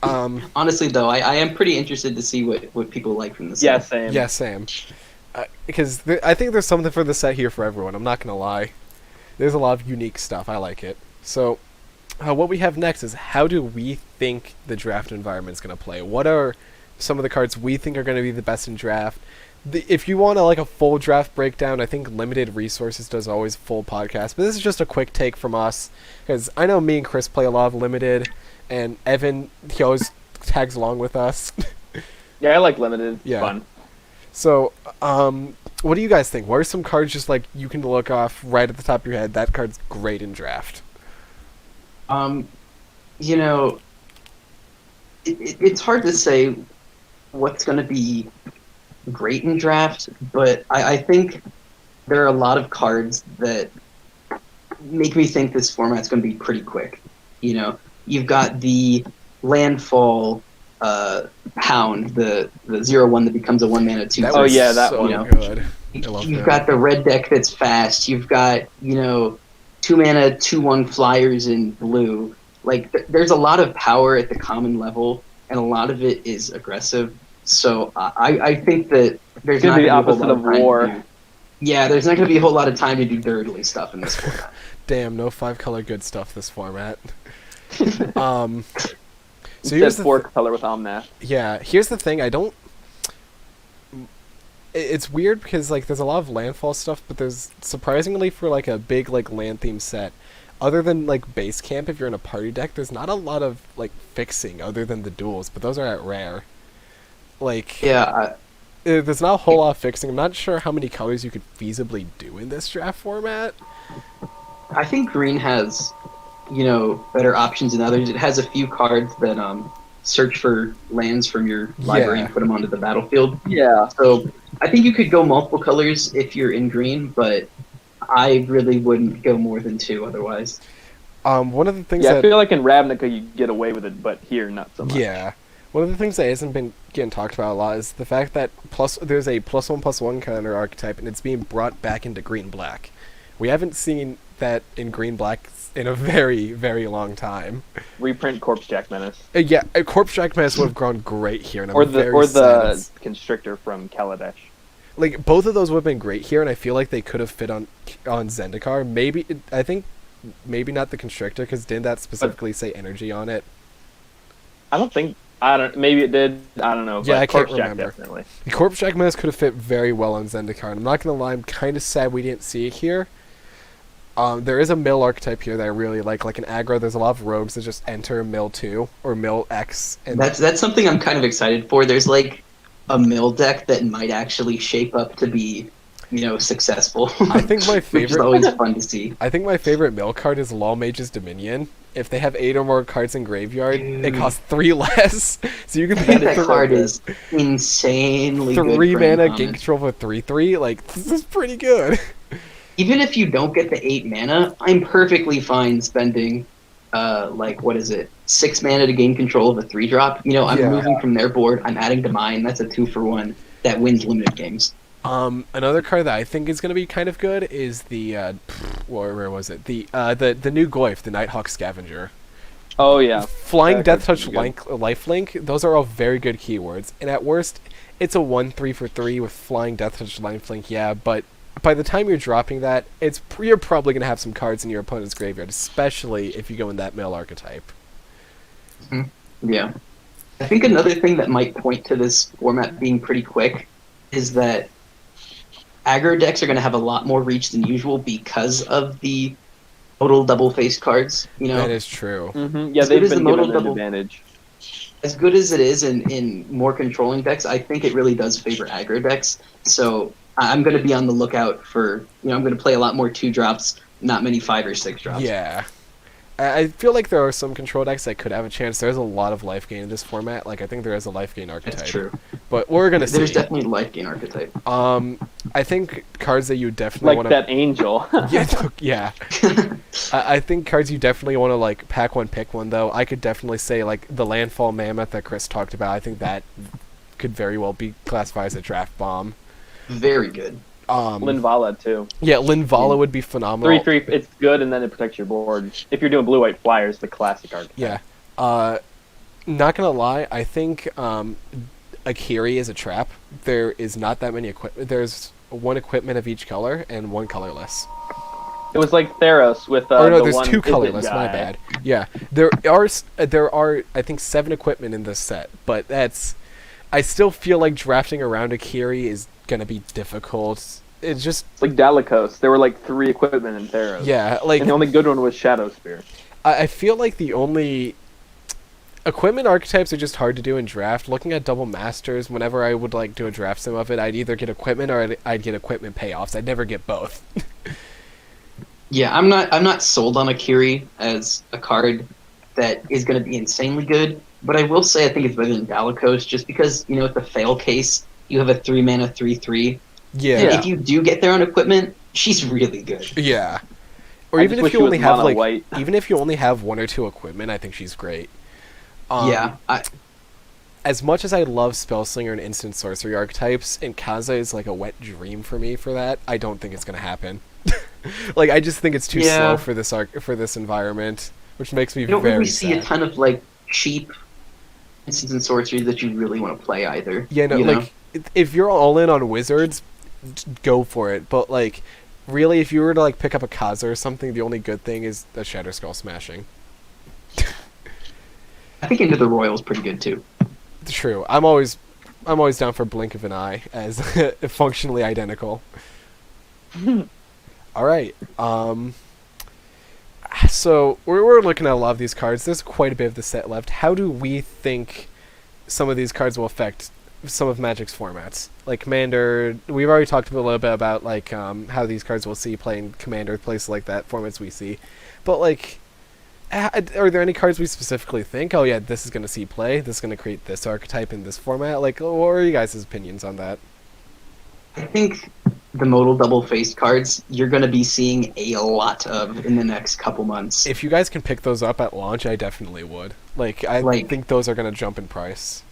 Honestly, though, I am pretty interested to see what people like from this. Yeah, set. same. Yeah, Sam. Because I think there's something for the set here for everyone. I'm not gonna lie. There's a lot of unique stuff. I like it. So, what we have next is how do we think the draft environment is going to play? What are some of the cards we think are going to be the best in draft? If you want a full draft breakdown, I think Limited Resources does always full podcast. But this is just a quick take from us because I know me and Chris play a lot of Limited, and Evan, he always tags along with us. Yeah, I like Limited. It's Yeah. fun. So, what do you guys think? What are some cards just you can look off right at the top of your head? That card's great in draft. You know, it's hard to say what's going to be great in draft, but I think there are a lot of cards that make me think this format's going to be pretty quick. You know, you've got the landfall Hound, the 0/1 that becomes a 1-mana 2. Oh, yeah, that so one. You know, good. I love You've that. got the red deck that's fast. You've got 2-mana 2/1 flyers in blue. There's a lot of power at the common level, and a lot of it is aggressive. So I think that there's It's gonna not be the gonna be a whole opposite lot of time to war. do- Yeah, there's not going to be a whole lot of time to do dirtly stuff in this format. Damn, no 5-color good stuff this format. So Instead, here's the 4-color with Omnath. Yeah, here's the thing. It's weird because there's a lot of landfall stuff, but there's surprisingly for a big land theme set, other than base camp. If you're in a party deck, there's not a lot of fixing other than the duels, but those are at rare. Yeah, There's not a whole lot of fixing. I'm not sure how many colors you could feasibly do in this draft format. I think green has better options than others. It has a few cards that search for lands from your library and put them onto the battlefield. Yeah. So I think you could go multiple colors if you're in green, but I really wouldn't go more than 2 otherwise. One of the things Yeah, I that feel like in Ravnica you get away with it, but here not so much. Yeah. One of the things that hasn't been getting talked about a lot is the fact that there's a +1/+1 counter archetype, and it's being brought back into green-black. We haven't seen that in green-black in a very, very long time. Reprint Corpse Jack Menace. Yeah, a Corpse Jack Menace would have grown great here, and I'm Or very sad the Constrictor from Kaladesh. both of those would have been great here, and I feel like they could have fit on Zendikar. I think maybe not the Constrictor, because didn't that specifically say energy on it? Maybe it did. I don't know. Yeah, but I can't Corpse remember. Jack definitely. The Corpse Jack Menace could have fit very well on Zendikar, and I'm not going to lie, I'm kind of sad we didn't see it here. There is a mill archetype here that I really like an aggro. There's a lot of rogues that just enter mill 2 or mill X. And That's something I'm kind of excited for. There's a mill deck that might actually shape up to be, successful. I think my which is favorite. always fun to see. I think my favorite mill card is Law Mage's Dominion. If they have 8 or more cards in graveyard, it Dude. costs 3 less. So you can I think that pay card is insanely good. 3 for mana uncommon. game control for 3/3. This is pretty good. Even if you don't get the 8 mana, I'm perfectly fine spending, 6 mana to gain control of a 3-drop. I'm Yeah. moving from their board. I'm adding to mine. That's a 2-for-1 that wins limited games. Another card that I think is going to be kind of good is the where was it? The new Goyf, the Nighthawk Scavenger. Oh yeah. Flying That Death card's Touch pretty good. Lifelink, those are all very good keywords. And at worst, it's a 1/3/3 with Flying Death Touch Lifelink, yeah, but by the time you're dropping that, you're probably going to have some cards in your opponent's graveyard, especially if you go in that mill archetype. Yeah. I think another thing that might point to this format being pretty quick is that aggro decks are going to have a lot more reach than usual because of the modal double-faced cards. That is true. Yeah, As they've good as been the given modal an double- advantage. As good as it is in more controlling decks, I think it really does favor aggro decks. So I'm going to be on the lookout for, I'm going to play a lot more 2-drops, not many 5 or 6 drops. Yeah. I feel like there are some control decks that could have a chance. There's a lot of life gain in this format. I think there is a life gain archetype. That's true. But we're going to see. There's definitely a life gain archetype. I think cards that you definitely Like want that angel. Yeah. I think cards you definitely want to pack one, pick one though. I could definitely say the Landfall Mammoth that Chris talked about. I think that could very well be classified as a draft bomb. Very good. Linvala too. Yeah, Linvala would be phenomenal. 3/3. It's good, and then it protects your board. If you're doing blue-white flyers, the classic archetype. Yeah. Not gonna lie, I think Akiri is a trap. There is not that many there's one equipment of each color and one colorless. It was like Theros with or no, the there's one 2 Izzet colorless. guy. My bad. Yeah, there are I think 7 equipment in this set, but I still feel like drafting around a Kiri is gonna be difficult. It's just It's like Dalikos. There were like 3 equipment in Theros. yeah, like And the only good one was Shadow Spear. I feel like the only equipment archetypes are just hard to do in draft. Looking at double masters, whenever I would like do a draft sim of it, I'd either get equipment or I'd get equipment payoffs. I'd never get both. Yeah, I'm not sold on Akiri as a card that is going to be insanely good, but I will say I think it's better than Dalikos just because, with the fail case, you have a 3-mana 3/3. Yeah. And if you do get their own equipment, she's really good. Yeah. Or I even just if wish you she only was have mono white. even if you only have 1 or 2 equipment, I think she's great. Yeah, As much as I love Spellslinger and instant sorcery archetypes, and Kaza is like a wet dream for me for that, I don't think it's gonna happen. Like I just think it's too slow for this environment, which makes me you don't very really see sad. a ton of like cheap instants and sorceries that you really want to play either. Yeah, no, you know? like if you're all in on wizards, go for it. But like, really, if you were to like pick up a Kaza or something, the only good thing is a Shatter Skull smashing. I think Into the Royal is pretty good too. True. I'm always down for Blink of an Eye as functionally identical. All right. So we're looking at a lot of these cards. There's quite a bit of the set left. How do we think some of these cards will affect some of Magic's formats? Like Commander, we've already talked a little bit about like how these cards will see play in Commander, places like that, formats we see. But like, are there any cards we specifically think, oh yeah, this is going to see play, this is going to create this archetype in this format? Like, what are you guys' opinions on that? I think the modal double-faced cards you're going to be seeing a lot of in the next couple months. If you guys can pick those up at launch, I definitely would. I think those are going to jump in price.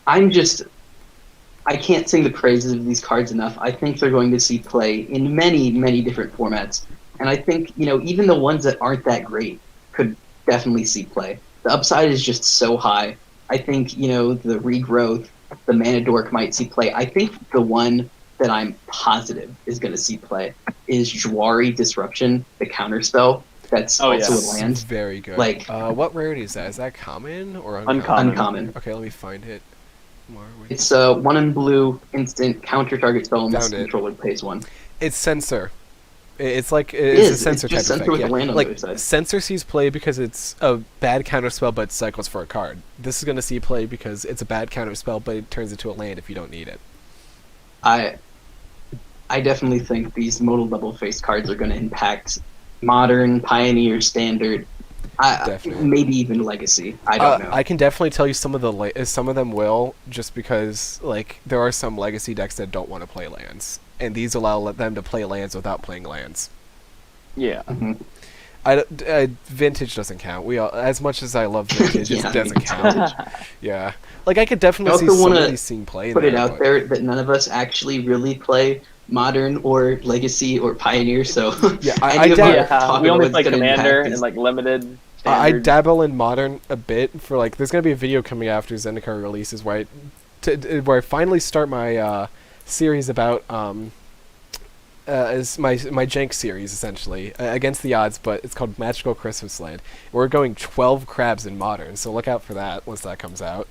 I can't sing the praises of these cards enough. I think they're going to see play in many, many different formats. And I think, even the ones that aren't that great could definitely see play. The upside is just so high. I think, the regrowth, the Mana Dork might see play. I think the one that I'm positive is going to see play is Jwari Disruption, the counterspell. That's also a land. Very good. Like, what rarity is that? Is that common or uncommon? Uncommon. Okay, let me find it. It's 1 in blue, instant, counter target spell unless the controller pays 1. It's Censor. It's a Censor it's just type Censor effect. with Yeah. the land on the other side. Censor sees play because it's a bad counterspell but cycles for a card. This is going to see play because it's a bad counterspell but it turns into a land if you don't need it. I definitely think these modal double-faced cards are going to impact Modern, Pioneer, Standard, maybe even Legacy. I don't know. I can definitely tell you some of them will, just because there are some Legacy decks that don't want to play lands, and these allow them to play lands without playing lands. Yeah. Mm-hmm. Vintage doesn't count. As much as I love Vintage, Yeah, it doesn't count. Yeah, I could definitely see some of these seeing play. Put it out there that none of us actually really play Modern or Legacy or Pioneer, so yeah, we only play Commander and limited. I dabble in Modern a bit for there's gonna be a video coming after Zendikar releases where I finally start my series about is my Jank series essentially against the odds, but it's called Magical Christmas Land. We're going 12 crabs in Modern, so look out for that once that comes out.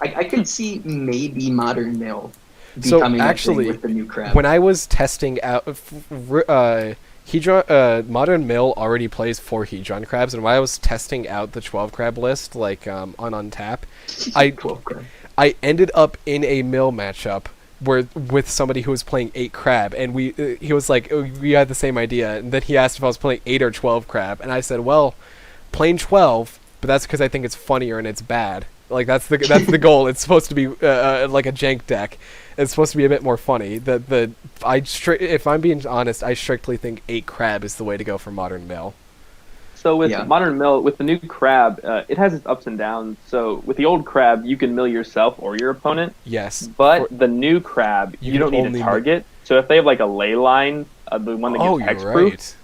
I could see maybe Modern Mill So becoming actually, with the new crab. when I was testing out Modern Mill already plays 4 Hedron crabs, and when I was testing out the 12 crab list on Untap, 12 crab. I ended up in a Mill matchup with somebody who was playing 8 crab, and he was like, we had the same idea, and then he asked if I was playing 8 or 12 crab, and I said, well, playing 12, but that's because I think it's funnier and it's bad. That's the goal. It's supposed to be like a jank deck. It's supposed to be a bit more funny. If I'm being honest, I strictly think 8 crab is the way to go for Modern Mill. So with Modern Mill, with the new crab, it has its ups and downs. So with the old crab, you can mill yourself or your opponent. Yes. But the new crab, you don't need a target. So if they have a ley line, the one that gets hexproof, right.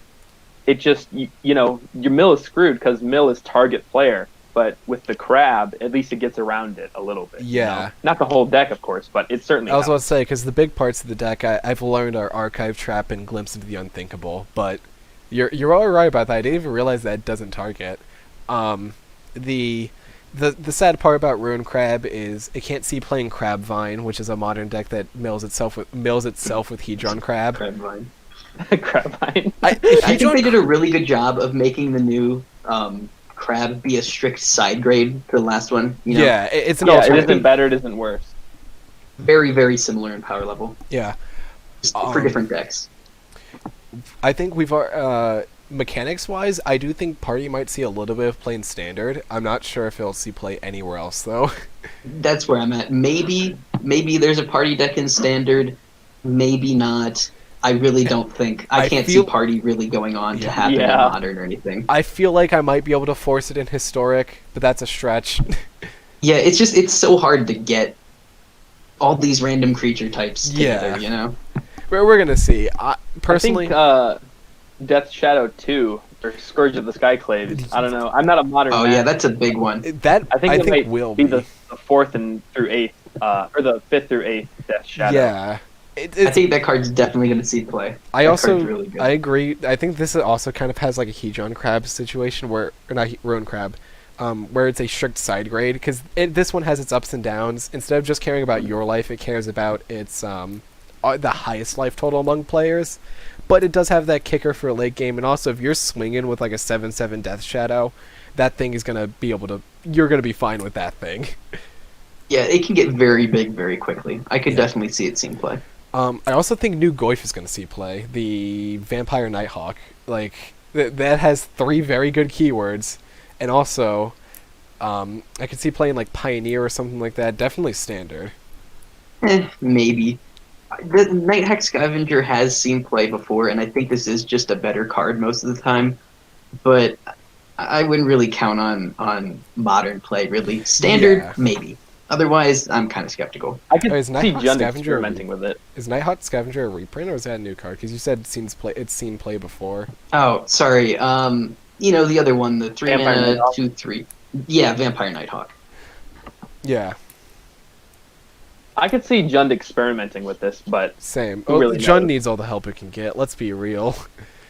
it just your mill is screwed because mill is target player. But with the crab, at least it gets around it a little bit. Yeah. Not the whole deck, of course, but it certainly I was helps. about to say, because the big parts of the deck I've learned are Archive Trap and Glimpse of the Unthinkable, but You're all right about that. I didn't even realize that it doesn't target. The sad part about Ruin Crab is it can't see playing Crab Vine, which is a modern deck that mills itself with Hedron Crab. Crabvine. Crabvine. I think they did a really good job of making the new Crab be a strict side grade for the last one. You know? Yeah, it's an Yeah, it alternative. isn't better, it isn't worse. Very, very similar in power level. Yeah, Just for different decks. I think we've mechanics wise, I do think Party might see a little bit of play in Standard. I'm not sure if it'll see play anywhere else though. That's where I'm at. Maybe there's a party deck in Standard. Maybe not. I really don't think. I can't see Party really going on to happen in Modern or anything. I feel like I might be able to force it in Historic, but that's a stretch. Yeah, it's so hard to get all these random creature types together, you know? We're gonna see. Personally, I think Death Shadow 2 or Scourge of the Skyclave. I don't know. I'm not a Modern. Oh yeah, that's a big one. That I think it might will be the 4th and through 8th, or the 5th through 8th Death Shadow. Yeah. I think that card's definitely going to see play. I really good. I agree. I think this also kind of has like a Hedron Crab situation or not Ruin Crab, where it's a strict side grade because this one has its ups and downs. Instead of just caring about your life, it cares about its the highest life total among players. But it does have that kicker for a late game, and also if you're swinging with like a 7/7 Death Shadow, that thing is gonna be able to. You're gonna be fine with that thing. Yeah, it can get very big very quickly. I could definitely see it seeing play. I also think New Goyf is going to see play. The Vampire Nighthawk, like that has 3 very good keywords, and also I could see playing like Pioneer or something like that. Definitely Standard. Maybe. The Nighthawk Scavenger has seen play before, and I think this is just a better card most of the time. But I wouldn't really count on Modern play. Really, Standard maybe. Otherwise, I'm kind of skeptical. I could is see Nighthawk Jund Scavenger experimenting with it. Is Nighthawk Scavenger a reprint or is that a new card? Because you said it's seen play before. Oh, sorry. The other one, the 3 Vampire mana Nighthawk. 2/3. Yeah, Vampire Nighthawk. Yeah, I could see Jund experimenting with this, but same. Who really Jund knows? needs all the help it can get. Let's be real.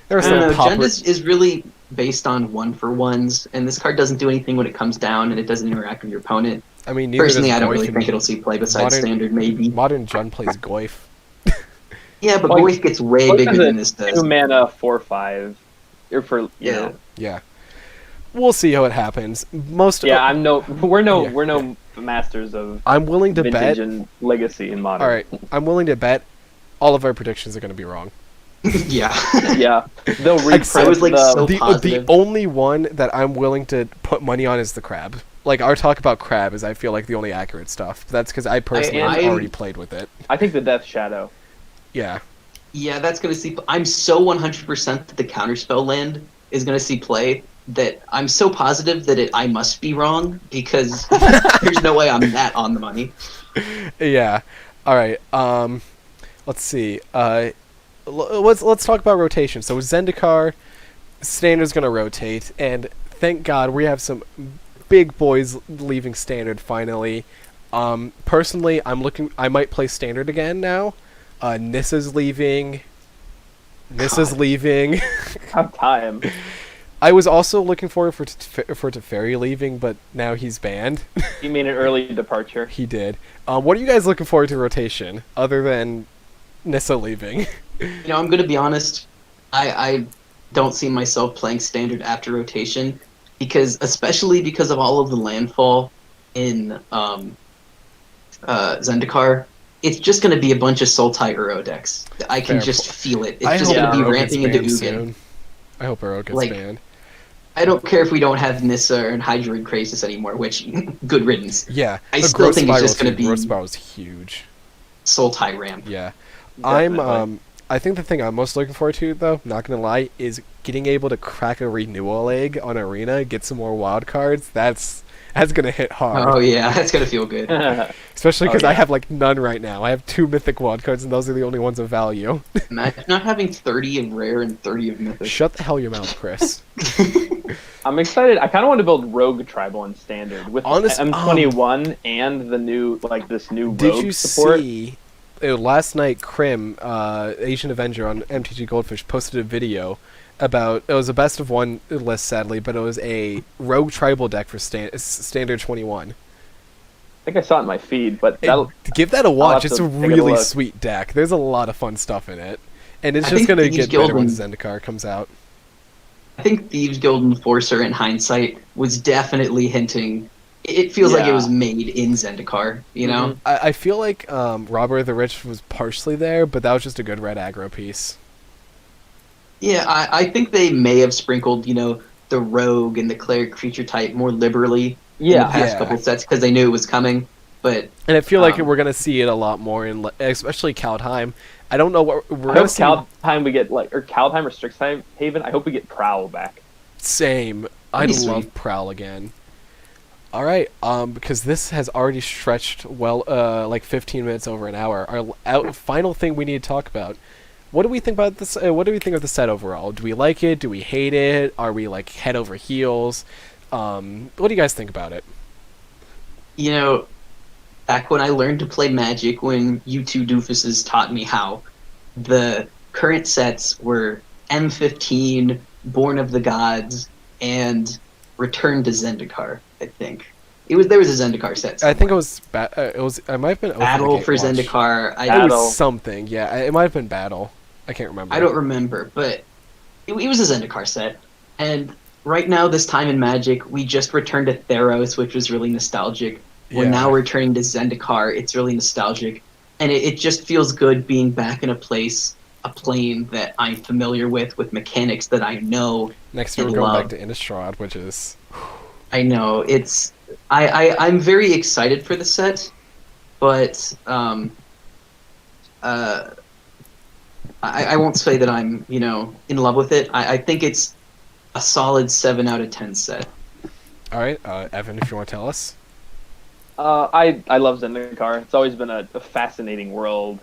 There are I don't know. some popper. Jund is really based on 1-for-1s, and this card doesn't do anything when it comes down, and it doesn't interact with your opponent. I mean, neither Personally, does I don't Goyf really and think it'll see play besides Standard, maybe. Modern Jund plays Goyf. Yeah, but Well, Goyf gets way What bigger is than it? this does. 2 mana 4/5. Or for you know. Yeah, we'll see how it happens. Yeah, we're no masters of I'm willing to vintage bet. and legacy in Modern. All right, I'm willing to bet all of our predictions are going to be wrong. Yeah. Yeah, they'll reprint I was, like, so The positive. only one that I'm willing to put money on is the Crab. Like, our talk about Crab is, I feel like, the only accurate stuff. That's because I personally have I'm- already played with it. I think the Death Shadow. Yeah. Yeah, that's going to see. I'm so 100% that the Counterspell land is going to see play that I'm so positive that I must be wrong because there's no way I'm that on the money. Yeah. All right. Let's see. Let's talk about rotation. So Zendikar, Standard's gonna rotate, and thank God we have some big boys leaving Standard finally. Personally, I might play Standard again now. Nissa's leaving. Have time. I was also looking forward for Teferi leaving, but now he's banned. You mean an early departure? He did. What are you guys looking forward to rotation, other than Nissa leaving? I'm going to be honest. I don't see myself playing Standard after rotation especially because of all of the landfall in Zendikar. It's just going to be a bunch of Sultai Uro decks. I can just feel it. It's just going to be ramping into Ugin. I hope Uro gets Like, banned. I don't care if we don't have Nissa and Hydroid Krasis anymore, which, good riddance. Yeah. I the still growth think it's spiral just going to too. be Growth spiral is huge. Sultai ramp. Yeah. Definitely. I think the thing I'm most looking forward to, though, not gonna lie, is getting able to crack a renewal egg on Arena, get some more wild cards. That's gonna hit hard. Oh yeah, that's going to feel good. Especially because I yeah. have like none right now. I have 2 mythic wild cards, and those are the only ones of value. Imagine not having 30 of rare and 30 of mythic. Shut the hell your mouth, Chris. I'm excited. I kind of want to build Rogue Tribal in Standard with Honest- M21 and the new this new Did Rogue you support. see? Last night, Krim, Asian Avenger on MTG Goldfish, posted a video about it was a best of one list, sadly, but it was a rogue tribal deck for standard 21. I think I saw it in my feed, but that'll Give that a watch. It's a take a really look. sweet deck. There's a lot of fun stuff in it, and it's I just think gonna Thieves get Guild better when and- Zendikar comes out. I think Thieves Guild Enforcer, in hindsight, was definitely hinting. It feels like it Yeah. was made in Zendikar, you know? I feel like Robber of the Rich was partially there, but that was just a good red aggro piece. Yeah, I think they may have sprinkled, the rogue and the cleric creature type more liberally in the past Yeah. couple sets because they knew it was coming. But And I feel like Um, we're gonna see it a lot more in, especially Kaldheim. I don't know what we're I gonna hope see. Kaldheim we get or Kaldheim or Strixhaven. I hope we get Prowl back. Same. That'd I'd be love sweet. Prowl again. All right, because this has already stretched like 15 minutes over an hour. Our final thing we need to talk about. What do we think about this? What do we think of the set overall? Do we like it? Do we hate it? Are we like head over heels? What do you guys think about it? Back when I learned to play Magic, when you two doofuses taught me how, the current sets were M15, Born of the Gods, and Return to Zendikar. I think there was a Zendikar set. I think it somewhere. was. It might have been Battle for Gatewatch. Zendikar. It Battle. was something. Yeah, it might have been Battle. I can't remember. I don't remember, but it was a Zendikar set. And right now, this time in Magic, we just returned to Theros, which was really nostalgic. We're Yeah. now returning to Zendikar. It's really nostalgic. And it just feels good being back in a plane that I'm familiar with mechanics that I know. Next year and we're going love. back to Innistrad, which is I know. I'm very excited for the set, but I won't say that I'm, in love with it. I think it's a solid 7 out of 10 set. all right. Evan, if you want to tell us. I love Zendikar. It's always been a fascinating world.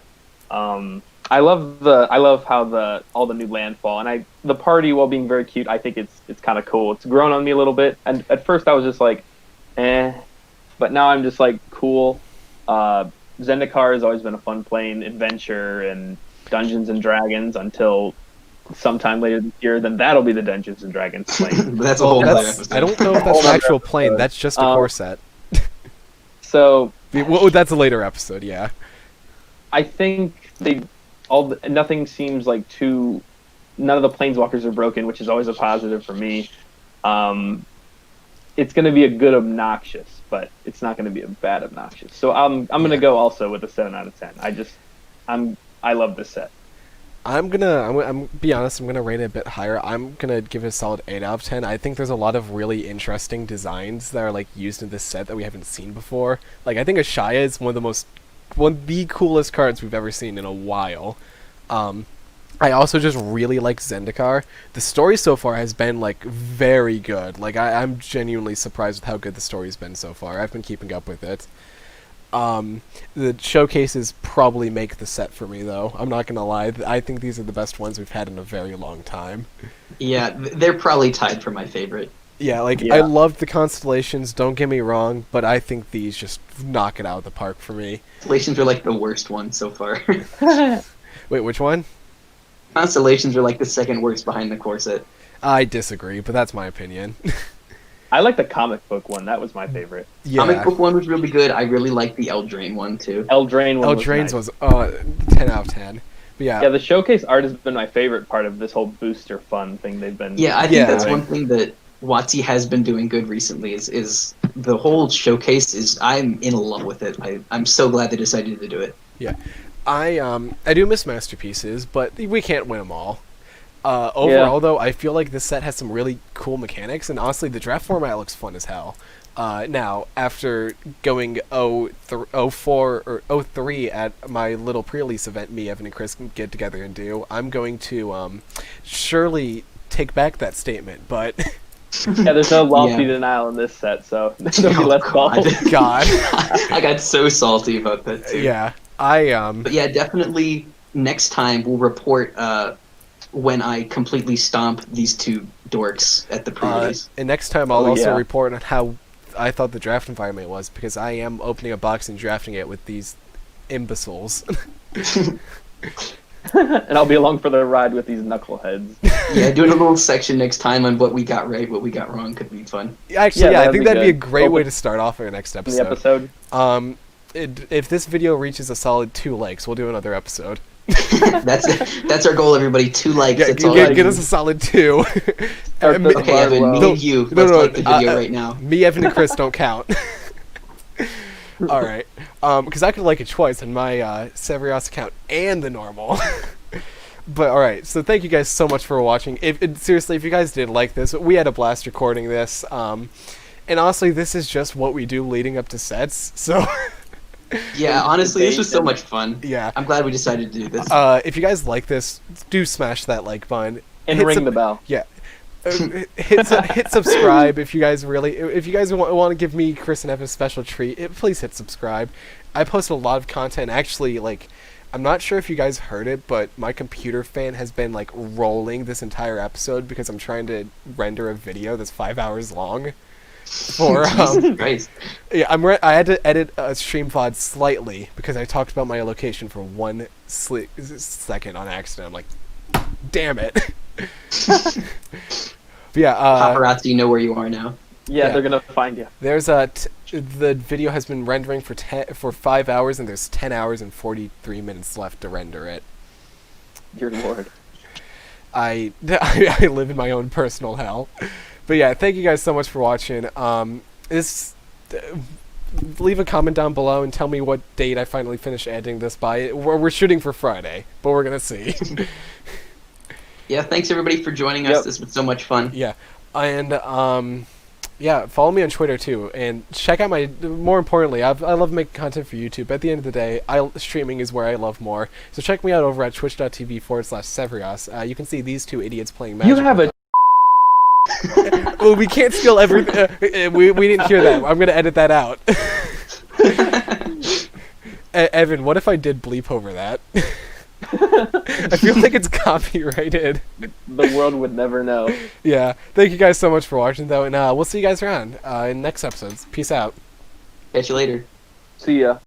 I love how all the new landfall and the party, while being very cute, I think it's kind of cool. It's grown on me a little bit, and at first I was just like, but now I'm just like cool. Zendikar has always been a fun playing adventure and Dungeons and Dragons until sometime later this year. Then that'll be the Dungeons and Dragons plane. That's a whole other That's, episode. I don't know if that's an actual plane. That's just a core set. So That's a later episode. Yeah. I think nothing seems like none of the planeswalkers are broken, which is always a positive for me. It's going to be a good obnoxious, but it's not going to be a bad obnoxious. So I'm going to go also with a 7 out of 10. I love this set. I'm be honest. I'm gonna rate it a bit higher. I'm gonna give it a solid 8 out of 10. I think there's a lot of really interesting designs that are like used in this set that we haven't seen before. Like I think Ashaya is one of the coolest cards we've ever seen in a while. I also just really like Zendikar. The story so far has been like very good. Like I'm genuinely surprised with how good the story's been so far. I've been keeping up with it. The showcases probably make the set for me, though. I'm not gonna lie. I think these are the best ones we've had in a very long time. Yeah, they're probably tied for my favorite. Yeah, I Yeah. loved the Constellations, don't get me wrong, but I think these just knock it out of the park for me. Constellations are like the worst one so far. Wait, which one? Constellations are like the second worst behind the core set. I disagree, but that's my opinion. I like the comic book one. That was my favorite. Yeah. Comic book one was really good. I really like the Eldraine one too. Eldraine one Eldraine's was was 10 out of 10. But yeah, Yeah, the showcase art has been my favorite part of this whole booster fun thing they've been. Yeah, I think Yeah. that's one thing that WotC has been doing good recently is the whole showcase I'm in love with it. I'm so glad they decided to do it. I do miss masterpieces, but we can't win them all. Overall, though, I feel like this set has some really cool mechanics, and honestly, the draft format looks fun as hell. Now, after going 04 or 03 at my little pre-release event, me, Evan, and Chris can get together and do, I'm going to surely take back that statement, but Yeah, there's no lofty Yeah. denial in this set, so there'll be Oh, less God. balls. God, I got so salty about that too. yeah, But yeah, definitely next time we'll report when I completely stomp these two dorks at the pre-release. and next time I'll Oh, also yeah. report on how I thought the draft environment was, because I am opening a box and drafting it with these imbeciles. And I'll be along for the ride with these knuckleheads. Yeah, doing a little section next time on what we got right, what we got wrong could be fun. Actually, yeah, I that'd think be that'd be a good. great Well, way to start off our next In episode. the episode. If this video reaches a solid 2 likes, we'll do another episode. That's our goal, everybody. 2 likes. Yeah, That's all. get us a solid 2. Start the Okay, Evan, me No, and you. no, Let's no, like the video right now. Me, Evan, and Chris don't count. All right, because I could like it twice on my Severios account and the normal. But all right, so thank you guys so much for watching. Seriously, if you guys did like this, we had a blast recording this. And honestly, this is just what we do leading up to sets. So Yeah, honestly, this was so much fun. yeah, I'm glad we decided to do this. if you guys like this, do smash that like button And Hit ring the bell. Yeah. Hit subscribe if you guys want to give me, Chris, and Evan a special treat. Please hit subscribe. I post a lot of content. Actually, like, I'm not sure if you guys heard it, but my computer fan has been like rolling this entire episode because I'm trying to render a video that's 5 hours long. For Jesus Christ. yeah, I had to edit a stream VOD slightly because I talked about my location for 1 second on accident. I'm like, damn it. But yeah, Paparazzi know where you are now. Yeah, they're gonna find you. there's the video has been rendering for 5 hours, and there's 10 hours and 43 minutes left to render it. Dear Lord. I live in my own personal hell. But yeah, thank you guys so much for watching. Leave a comment down below and tell me what date I finally finish editing this by. We're shooting for Friday, but we're gonna see. Yeah, thanks everybody for joining us. Yep. This was so much fun. Yeah, and yeah, follow me on Twitter too, and check out my. More importantly, I love making content for YouTube. At the end of the day, streaming is where I love more. So check me out over at twitch.tv/Severios. You can see these 2 idiots playing Magic. You have a Well, we can't steal everything. We didn't hear that. I'm gonna edit that out. Evan, what if I did bleep over that? I feel like it's copyrighted. the world would never know. Yeah. Thank you guys so much for watching, though, and we'll see you guys around in next episodes. Peace out. Catch you later. See ya.